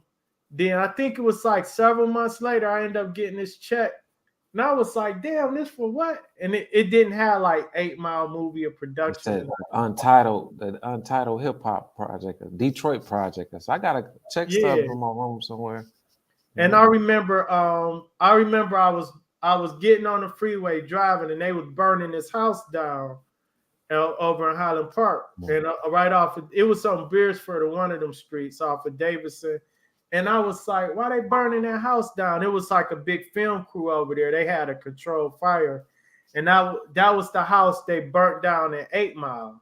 Then I think it was like several months later, I ended up getting this check. And I was like, damn, this for what? And it didn't have like 8 Mile movie or production. The Untitled Hip Hop Project, a Detroit project. So I got a check stub in my room somewhere. And I remember I was getting on the freeway driving, and they was burning this house down over in Highland Park. And right off it was on Beersford or one of them streets off of Davidson. And I was like, why they burning that house down? It was like a big film crew over there. They had a controlled fire. And that was the house they burnt down at 8 Mile.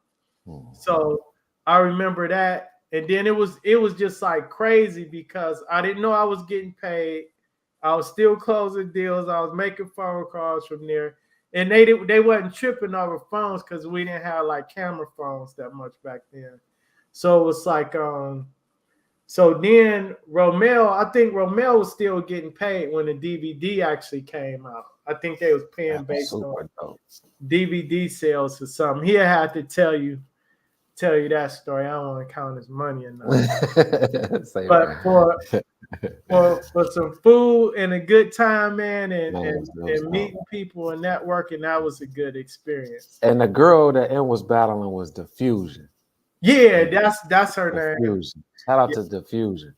So I remember that. And then it was just like crazy because I didn't know I was getting paid. I was still closing deals. I was making phone calls from there. And they wasn't tripping over phones because we didn't have like camera phones that much back then. So it was like so then I think Romel was still getting paid when the DVD actually came out. I think they was paying based on DVD sales or something. He had to tell you that story. I don't want to count his money or nothing. But for some food and a good time, man, and meeting people and networking, that was a good experience. And the girl that N was battling was Diffusion. Yeah, that's her name. Shout out to Diffusion.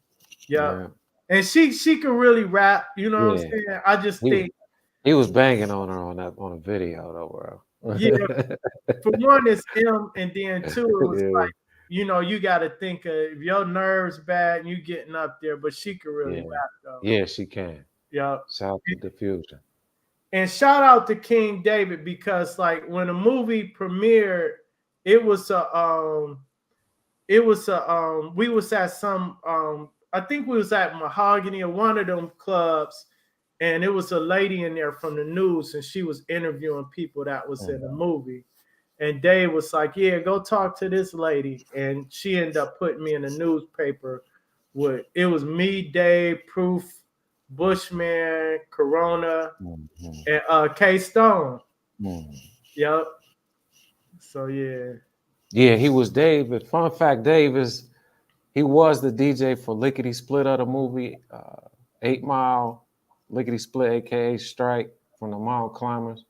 Yeah. And she can really rap, you know what I'm saying? I just think he was banging on her on a video though, bro. Yeah. For one, it's him, and then two, it was like, you got to think of your nerves bad and you getting up there, but she can really rap though. Yeah, she can. Yeah. Shout out to Diffusion. And shout out to King David, because like when the movie premiered, we was at some I think we was at Mahogany or one of them clubs, and it was a lady in there from the news, and she was interviewing people that was in the movie. And Dave was like, yeah, go talk to this lady. And she ended up putting me in the newspaper it was me, Dave, Proof, Bushman, Corona, and K-Stone. Yep. So yeah. Yeah, he was Dave. But fun fact, Dave he was the DJ for Lickety Split of the movie 8 Mile, Lickety Split, aka Strike from the Mountain Climbers.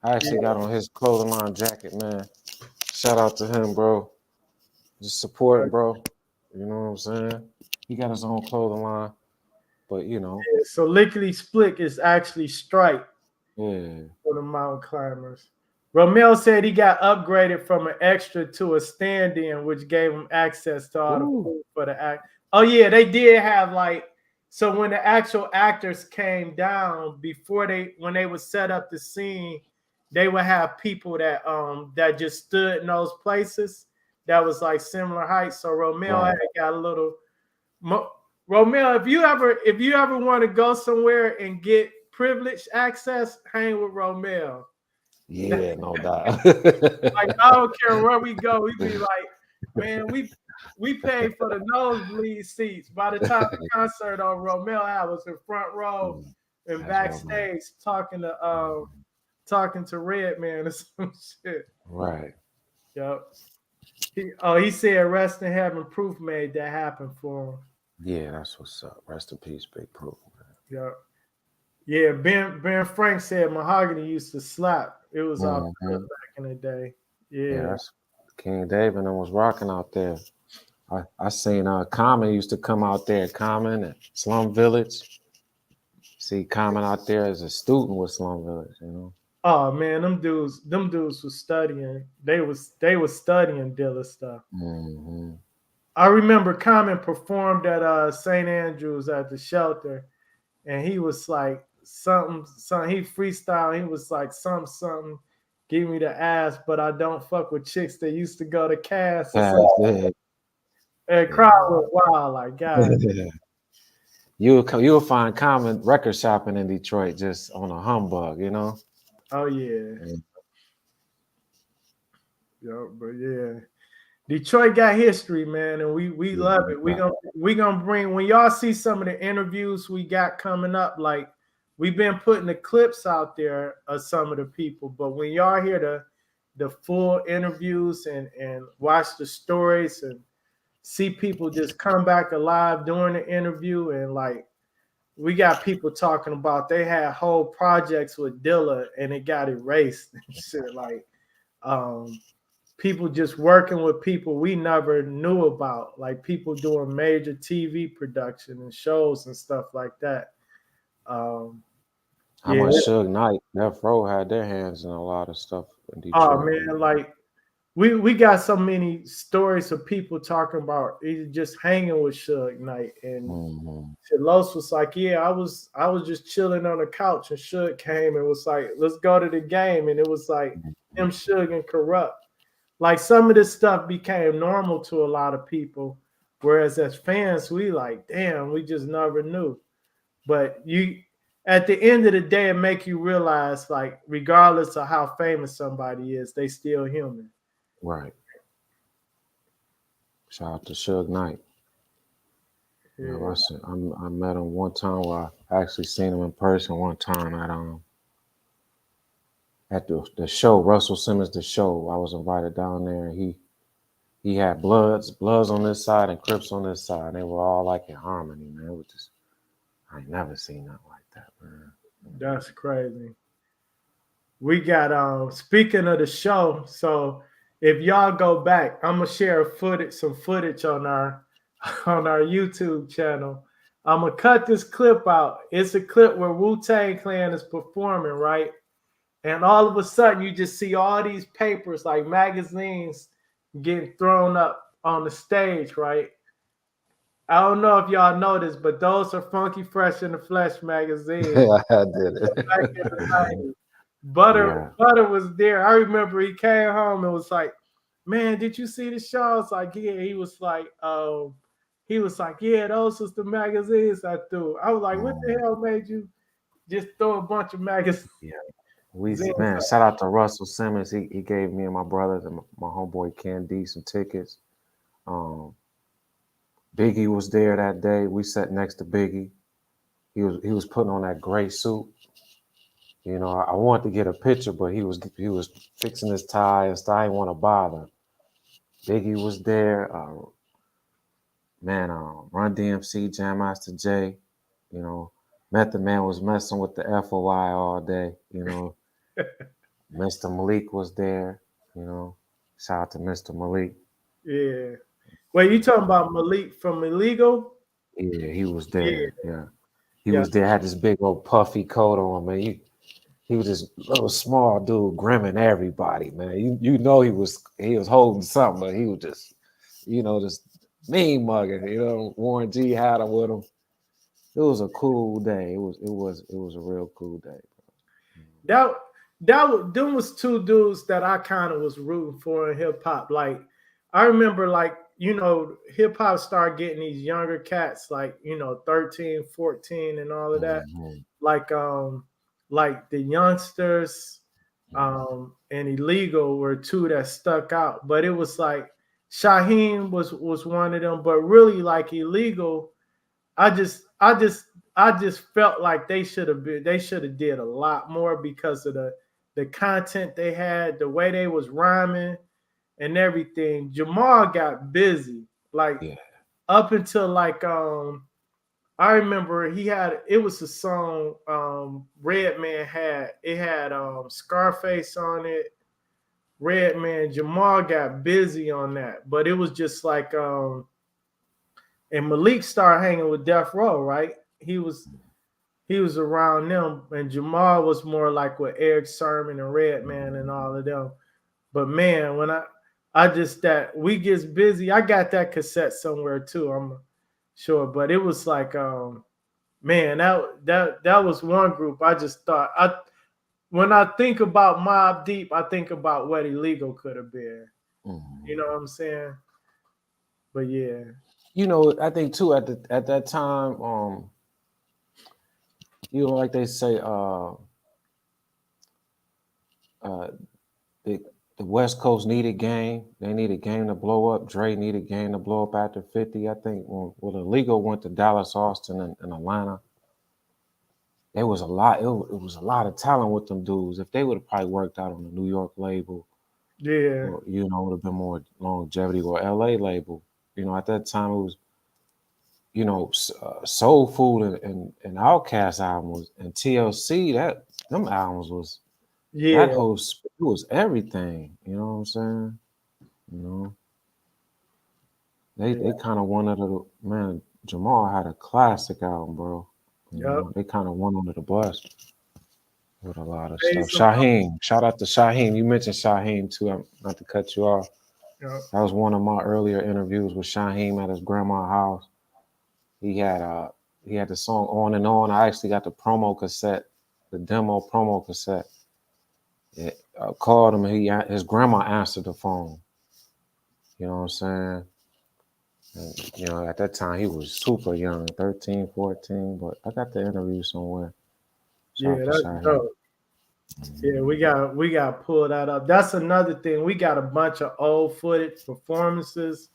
I actually got on his clothing line jacket, man. Shout out to him, bro. Just supporting, bro. You know what I'm saying? He got his own clothing line, but Yeah, so Lickety Split is actually Strike. Yeah. For the Mountain Climbers. Romel said he got upgraded from an extra to a stand-in, which gave him access to all the food for the act. Oh yeah, they did have like, so when the actual actors came down before when they would set up the scene, they would have people that just stood in those places that was like similar heights. So Romeo Right. had got a little Romeo, if you ever want to go somewhere and get privileged access, hang with Romeo. Yeah, no doubt. Like I don't care where we go, we be like, man, we paid for the nosebleed seats. By the time the concert on Romeo, I was in front row and That's what, man. backstage talking to Redman or some shit. Right. Yep. He said rest in heaven. Proof made that happen for him. Yeah, that's what's up. Rest in peace, Big Proof, man. Yep. Yeah, Ben Frank said Mahogany used to slap. It was all back in the day. Yeah. That's King David and was rocking out there. I seen Common used to come out there, Common at Slum Village. See Common out there as a student with Slum Village, you know. Oh man, them dudes was studying. They was studying Dilla stuff. Mm-hmm. I remember Common performed at St. Andrews at the shelter, and he was like something. He freestyled. He was like something. Give me the ass, but I don't fuck with chicks that used to go to Cass. And crowd went wild, like God. You'll find Common record shopping in Detroit just on a humbug, you know. Oh yeah. Yo, but yeah. Detroit got history, man, and we love it. We gonna bring, when y'all see some of the interviews we got coming up, like we've been putting the clips out there of some of the people, but when y'all hear the full interviews and watch the stories and see people just come back alive during the interview, and like we got people talking about they had whole projects with Dilla and it got erased and shit, like people just working with people we never knew about, like people doing major TV production and shows and stuff like that. How much Suge Knight, Death Row had their hands in a lot of stuff in Detroit. Oh man, like we got so many stories of people talking about just hanging with Suge Knight, and Los was like, yeah, I was just chilling on the couch and Suge came and was like, let's go to the game, and it was like him, Suge, and Corrupt. Like some of this stuff became normal to a lot of people, whereas as fans, we like, damn, we just never knew. But at the end of the day, it make you realize, like, regardless of how famous somebody is, they still human. Right. Shout out to Suge Knight. Yeah. You know, I met him one time where I actually seen him in person one time at the show, Russell Simmons, the show. I was invited down there, and he had Bloods on this side and Crips on this side. And they were all like in harmony, man. It was just, I ain't never seen nothing like that, man. That's crazy. We got speaking of the show, so if y'all go back, I'm gonna share some footage on our YouTube channel. I'm gonna cut this clip out. It's a clip where Wu-Tang Clan is performing, right? And all of a sudden, you just see all these papers, like magazines, getting thrown up on the stage, right? I don't know if y'all noticed, but those are Funky Fresh in the Flesh magazines. Yeah, I did it. Butter was there. I remember he came home and was like, man, did you see the show? I was like, yeah. He was like, yeah, those was the magazines I threw. I was like, what the hell made you just throw a bunch of magazines? Yeah. Man, shout out to Russell Simmons. He gave me and my brothers and my homeboy Ken D some tickets. Biggie was there that day. We sat next to Biggie. He was putting on that gray suit. You know, I wanted to get a picture, but he was fixing his tie and stuff. I didn't want to bother. Biggie was there. Run DMC, Jam Master Jay. You know, Method Man was messing with the FOI all day. You know. Mr. Malik was there, you know. Shout out to Mr. Malik. Yeah. Wait, you talking about Malik from Illegal? Yeah, he was there. Yeah. He was there, had this big old puffy coat on, man. He was this little small dude grimming everybody, man. You know he was holding something, but he was just, you know, just mean mugging. You know, Warren G had him with him. It was a cool day. It was a real cool day. That them was two dudes that I kind of was rooting for in hip hop. Like I remember like, hip hop started getting these younger cats like, 13, 14 and all of that. Mm-hmm. Like the youngsters and Illegal were two that stuck out. But it was like Shaheem was one of them, but really like Illegal, I just felt like they should have did a lot more because of the content they had, the way they was rhyming and everything. Jamal got busy. Like Yeah. up until like I remember it was a song Redman had. It had Scarface on it. Redman, Jamal got busy on that. But it was just like and Malik started hanging with Death Row, right? He was around them, and Jamal was more like with Eric Sermon and Redman and all of them. But man, when I just that we gets busy, I got that cassette somewhere too. I'm sure, but it was like man, that was one group. I just thought when I think about Mobb Deep, I think about what Illegal could have been. Mm-hmm. You know what I'm saying? But yeah. I think too at that time, like they say, the West Coast needed game. They needed game to blow up. Dre needed game to blow up after 50. I think when Illegal went to Dallas, Austin, and Atlanta, there was a lot. It was a lot of talent with them dudes. If they would have probably worked out on the New York label, Yeah. or, it would have been more longevity, or LA label. At that time it was, Soul Food and Outkast albums and TLC. Them albums was Yeah. it was everything. You know what I'm saying? They kind of won under the man. Jamal had a classic album, bro. They kind of won under the bus with a lot of stuff. Shaheem, shout out to Shaheem. You mentioned Shaheem too. Not to cut you off. Yep. That was one of my earlier interviews with Shaheem at his grandma's house. He had the song On and On. I actually got the promo cassette, the demo promo cassette. I called him. His grandma answered the phone. You know what I'm saying? And, at that time he was super young, 13, 14. But I got the interview somewhere. Yeah, that's dope. Yeah, we got to pull that up. That's another thing. We got a bunch of old footage performances,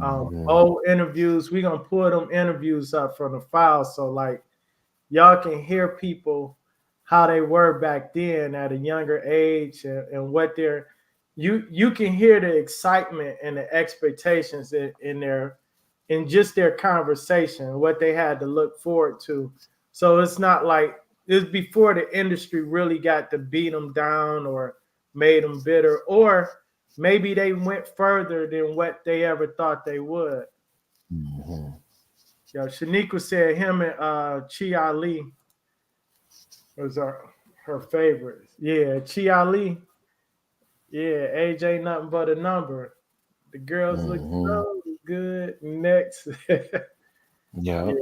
old interviews. We're gonna pull them interviews up from the file, so like y'all can hear people how they were back then at a younger age and what they're. You can hear the excitement and the expectations in just their conversation, what they had to look forward to. So it's not like it's before the industry really got to beat them down or made them bitter, or maybe they went further than what they ever thought they would. Mm-hmm. Yo, Shaniqua said him and Chi Ali was her favorites. Yeah, Chi Ali. Yeah, AJ nothing but a number. The girls look so good. Next. Yeah.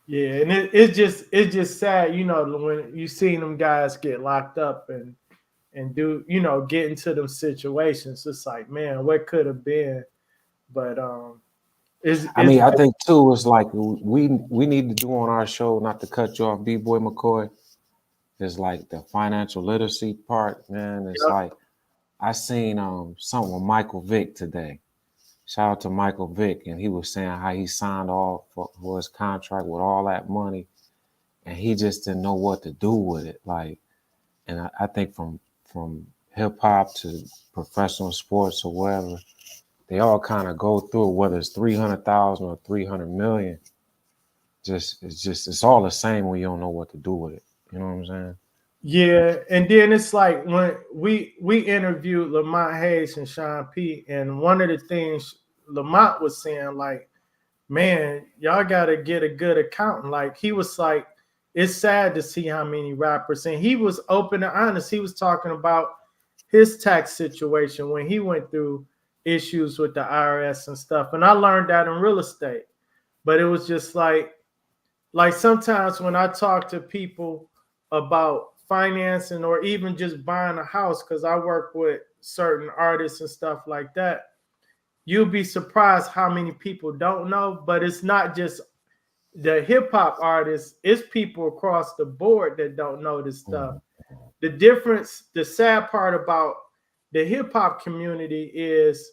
Yeah, and it's just sad, when you seen them guys get locked up and do, get into them situations. It's like, man, what could have been? But I think too, it's like we need to do on our show, not to cut you off, B-Boy McCoy, is like the financial literacy part, man. It's like I seen something with Michael Vick today. Shout out to Michael Vick, and he was saying how he signed off for his contract with all that money, and he just didn't know what to do with it. Like, and I think from hip hop to professional sports or whatever, they all kind of go through it, whether it's 300,000 or 300 million. It's all the same when you don't know what to do with it. You know what I'm saying? Yeah, and then it's like when we interviewed Lamont Hayes and Sean P, and one of the things Lamont was saying, like, man, y'all got to get a good accountant. Like, he was like, it's sad to see how many rappers, and he was open and honest. He was talking about his tax situation when he went through issues with the IRS and stuff. And I learned that in real estate. But it was just like sometimes when I talk to people about financing or even just buying a house, because I work with certain artists and stuff like that, you'll be surprised how many people don't know. But it's not just the hip hop artists, it's people across the board that don't know this stuff. The difference, the sad part about the hip hop community is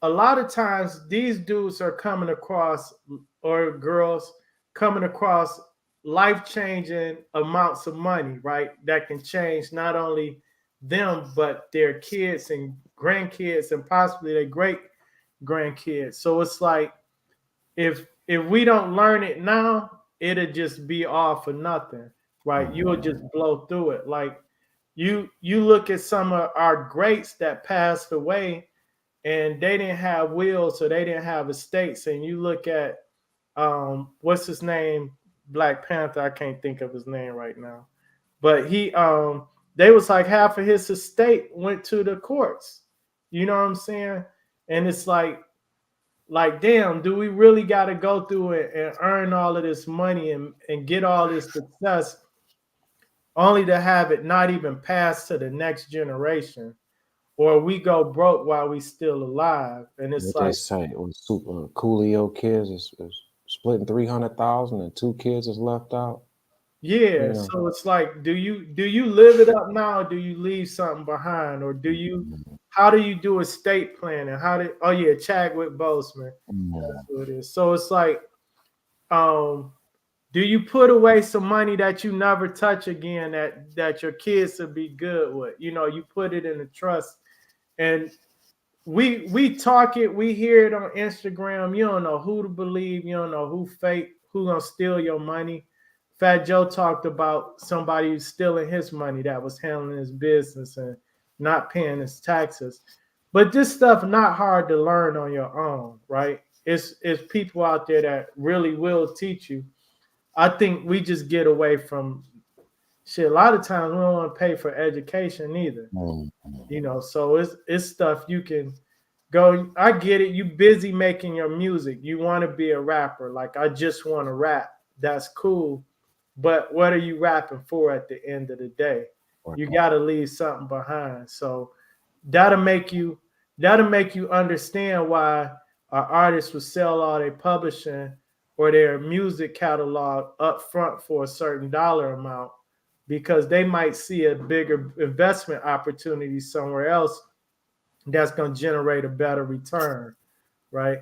a lot of times these dudes are coming across, or girls coming across, life-changing amounts of money, right? That can change not only them, but their kids and grandkids and possibly their great grandkids. So it's like if we don't learn it now, it'll just be all for nothing, right? You'll just blow through it. Like you look at some of our greats that passed away and they didn't have wills, so they didn't have estates. And you look at what's his name, Black Panther. I can't think of his name right now, but he they was like half of his estate went to the courts. You know what I'm saying? And it's like damn, do we really got to go through it and earn all of this money and get all this success only to have it not even pass to the next generation? Or we go broke while we still alive, and it's what like they say it was Coolio kids is splitting 300,000 and 2 kids is left out. yeah. So it's like, do you live it up now, or do you leave something behind, or do you? How do you do estate planning? Oh yeah, Chadwick Boseman. That's what it is. So it's like, do you put away some money that you never touch again, that your kids will be good with? You know, you put it in a trust. And we talk it, we hear it on Instagram. You don't know who to believe, you don't know who fake, who gonna steal your money. Fat Joe talked about somebody who's stealing his money that was handling his business and not paying his taxes. But this stuff not hard to learn on your own, right? It's people out there that really will teach you. I think we just get away from shit. A lot of times we don't want to pay for education either. You know, so it's stuff you can go. I get it. You busy making your music. You want to be a rapper. Like, I just want to rap. That's cool. But what are you rapping for at the end of the day? You got to leave something behind. So that'll make you understand why an artist would sell all their publishing or their music catalog up front for a certain dollar amount, because they might see a bigger investment opportunity somewhere else that's going to generate a better return, right?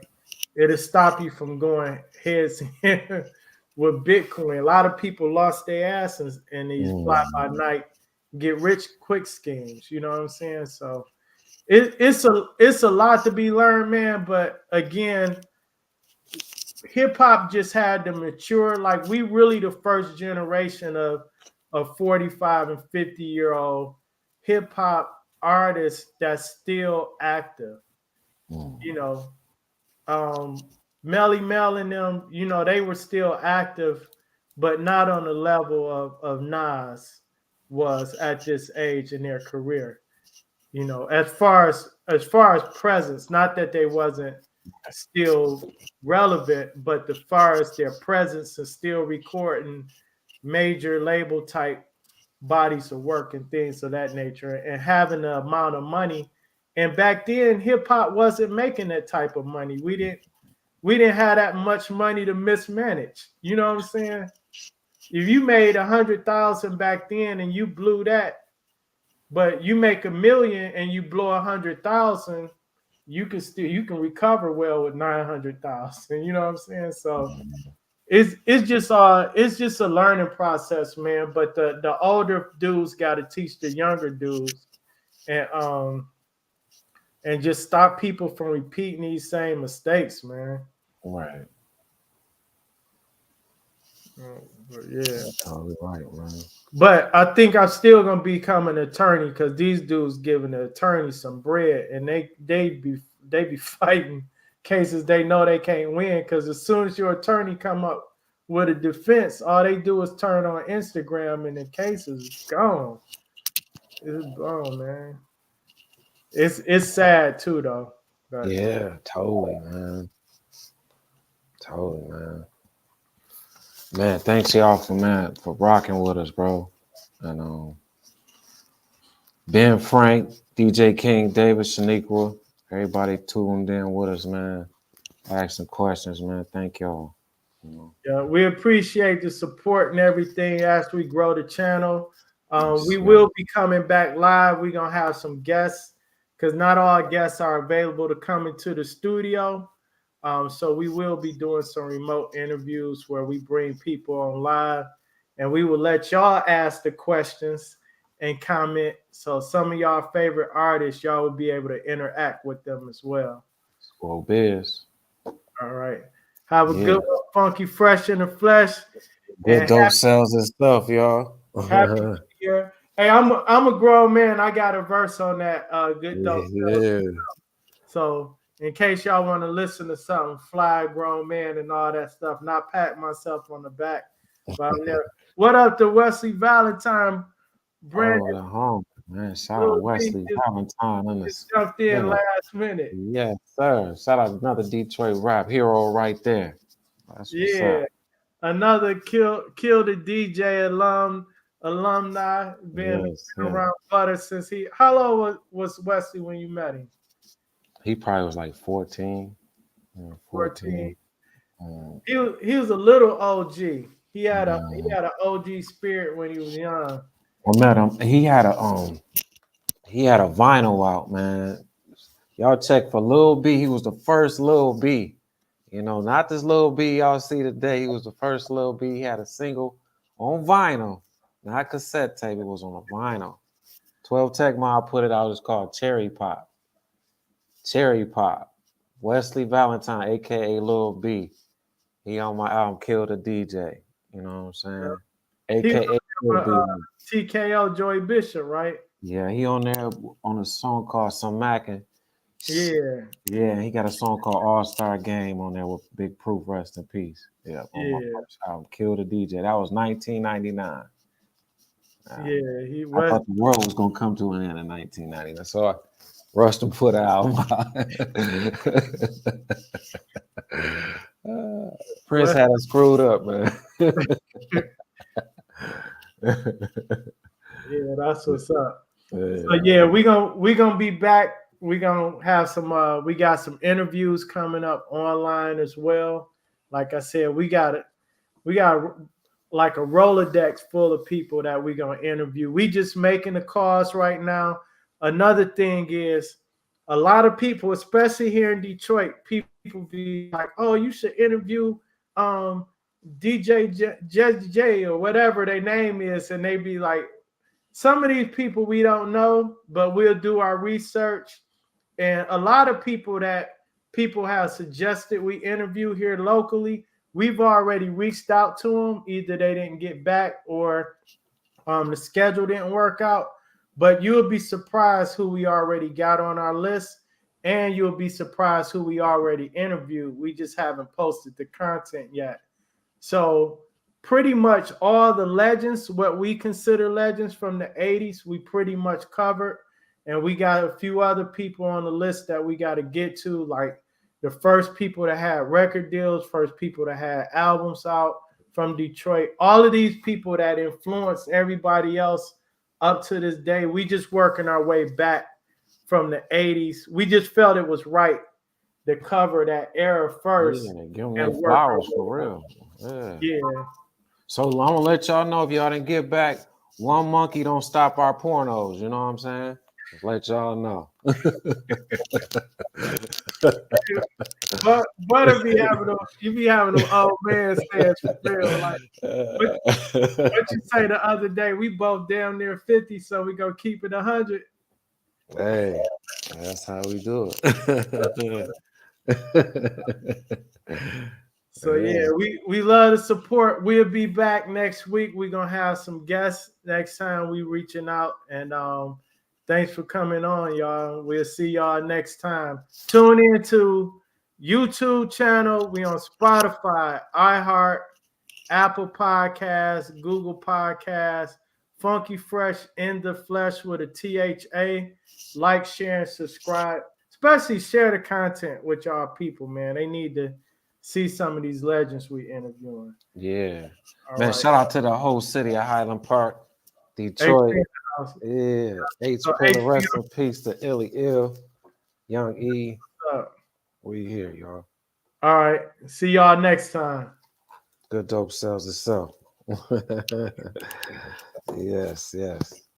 It'll stop you from going heads with Bitcoin. A lot of people lost their asses in these fly-by-night, get rich quick schemes. You know what I'm saying? So it's a lot to be learned, man. But again, hip-hop just had to mature. Like, we really the first generation of 45 and 50-year-old hip-hop artists that's still active. You know, Melly Mel and them, you know, they were still active, but not on the level of Nas was at this age in their career. You know, as far as presence, not that they wasn't still relevant, but as far as their presence and still recording major label type bodies of work and things of that nature, and having the amount of money. And back then, hip hop wasn't making that type of money. We didn't have that much money to mismanage. You know what I'm saying? If you made 100,000 back then and you blew that, but you make $1 million and you blow 100,000, you can recover well with 900,000. You know what I'm saying? So it's just a learning process, man. But the older dudes got to teach the younger dudes, and just stop people from repeating these same mistakes, man. Right. Yeah. Totally right, man. But I think I'm still gonna become an attorney, because these dudes giving the attorney some bread, and they be fighting cases they know they can't win, because as soon as your attorney come up with a defense, all they do is turn on Instagram and the case is gone. It's gone, man. It's sad too, though. But Yeah, totally, man. Totally, man. Man, thanks y'all for rocking with us, bro. And Ben Frank, DJ King, David Shaniqua, everybody tuned in with us, man. Asking questions, man. Thank y'all. You know. yeah, we appreciate the support and everything as we grow the channel. Yes, We sir. will be coming back live. We're gonna have some guests because not all guests are available to come into the studio. So we will be doing some remote interviews where we bring people on live, and we will let y'all ask the questions and comment. So some of y'all favorite artists, y'all will be able to interact with them as well. Squirrel Biz. All right. Have a Yeah. good one, Funky Fresh in the Flesh, Good and dope cells and stuff, y'all. happy New Year. Hey, I'm a grown man. I got a verse on that good dope. Yeah. So in case y'all want to listen to something, fly grown man and all that stuff, not pat myself on the back. But I'm there. What up to Wesley Valentine? Brandon Oh, the home, man. Shout out Lil B Wesley Valentine on just this. jumped in Yeah. last minute. Yes, sir. Shout out another Detroit rap hero right there. That's what's Yeah. up. Another kill the DJ alumni been Yes, yeah. around Butter since he how old was Wesley when you met him? He probably was like 14. 14. 14. Um, He was a little OG. He uh, had an OG spirit when he was young. I met him. He had a vinyl out, man. Y'all check for Lil B. He was the first Lil B. You know, not this Lil B y'all see today. He was the first Lil B. He had a single on vinyl, not cassette tape. It was on a vinyl. 12 Tech Mile put it out. It's called Cherry Pop. Cherry Pop. Wesley Valentine, aka Lil B. He on my album Kill the DJ. You know what I'm saying? He was AKA Lil B. TKO Joey Bishop, right? Yeah, he on there on a song called Some Mackin'. Yeah, Yeah, he got a song called All Star Game on there with Big Proof, rest in peace. Yeah, on my yeah, first album, Kill the DJ. That was 1999. yeah. He I was. thought the world was gonna come to an end in 1999, so I rushed and put an album out. Prince had us screwed up, man. Yeah, that's what's up. Yeah. So yeah, we gonna be back. We gonna have some. We got some interviews coming up online as well. Like I said, we got like a Rolodex full of people that we're gonna interview. We just making the calls right now. Another thing is a lot of people, especially here in Detroit, people be like, "Oh, you should interview um, DJ J or whatever their name is," and they be like, "Some of these people we don't know, but we'll do our research." And a lot of people that people have suggested we interview here locally, we've already reached out to them. Either they didn't get back or the schedule didn't work out. But you'll be surprised who we already got on our list, and you'll be surprised who we already interviewed. We just haven't posted the content yet. So pretty much all the legends, what we consider legends from the 80s, we pretty much covered. And we got a few other people on the list that we got to get to, like the first people that had record deals, first people that had albums out from Detroit. All of these people that influenced everybody else up to this day. We just working our way back from the 80s. We just felt it was right to cover that era first. Yeah, give them And their work our flowers way for up. real. Yeah. Yeah. So I'm gonna let y'all know if y'all didn't get back. One monkey don't stop our pornos. You know what I'm saying? Just let y'all know. But Butter be having them, you be having them old man saying for real. Like what you say the other day, we both damn near 50, so we gonna keep it 100. Hey, that's how we do it. So yeah, we love the support. We'll be back next week. We're gonna have some guests next time we reaching out. And thanks for coming on, y'all. We'll see y'all next time. Tune in to YouTube channel. We on Spotify, iHeart, Apple Podcasts, Google Podcasts, Funky Fresh in the Flesh with a THA. Like, share, and subscribe. especially share the content with y'all people, man. They need to see some of these legends we interviewing. Yeah. All Man, right. shout out to the whole city of Highland Park, Detroit. Yeah. H So Puller, HBO, rest in peace to Illy Ill, Young E. up. We here, y'all. All right. See y'all next time. Good dope sells itself. Yes, yes.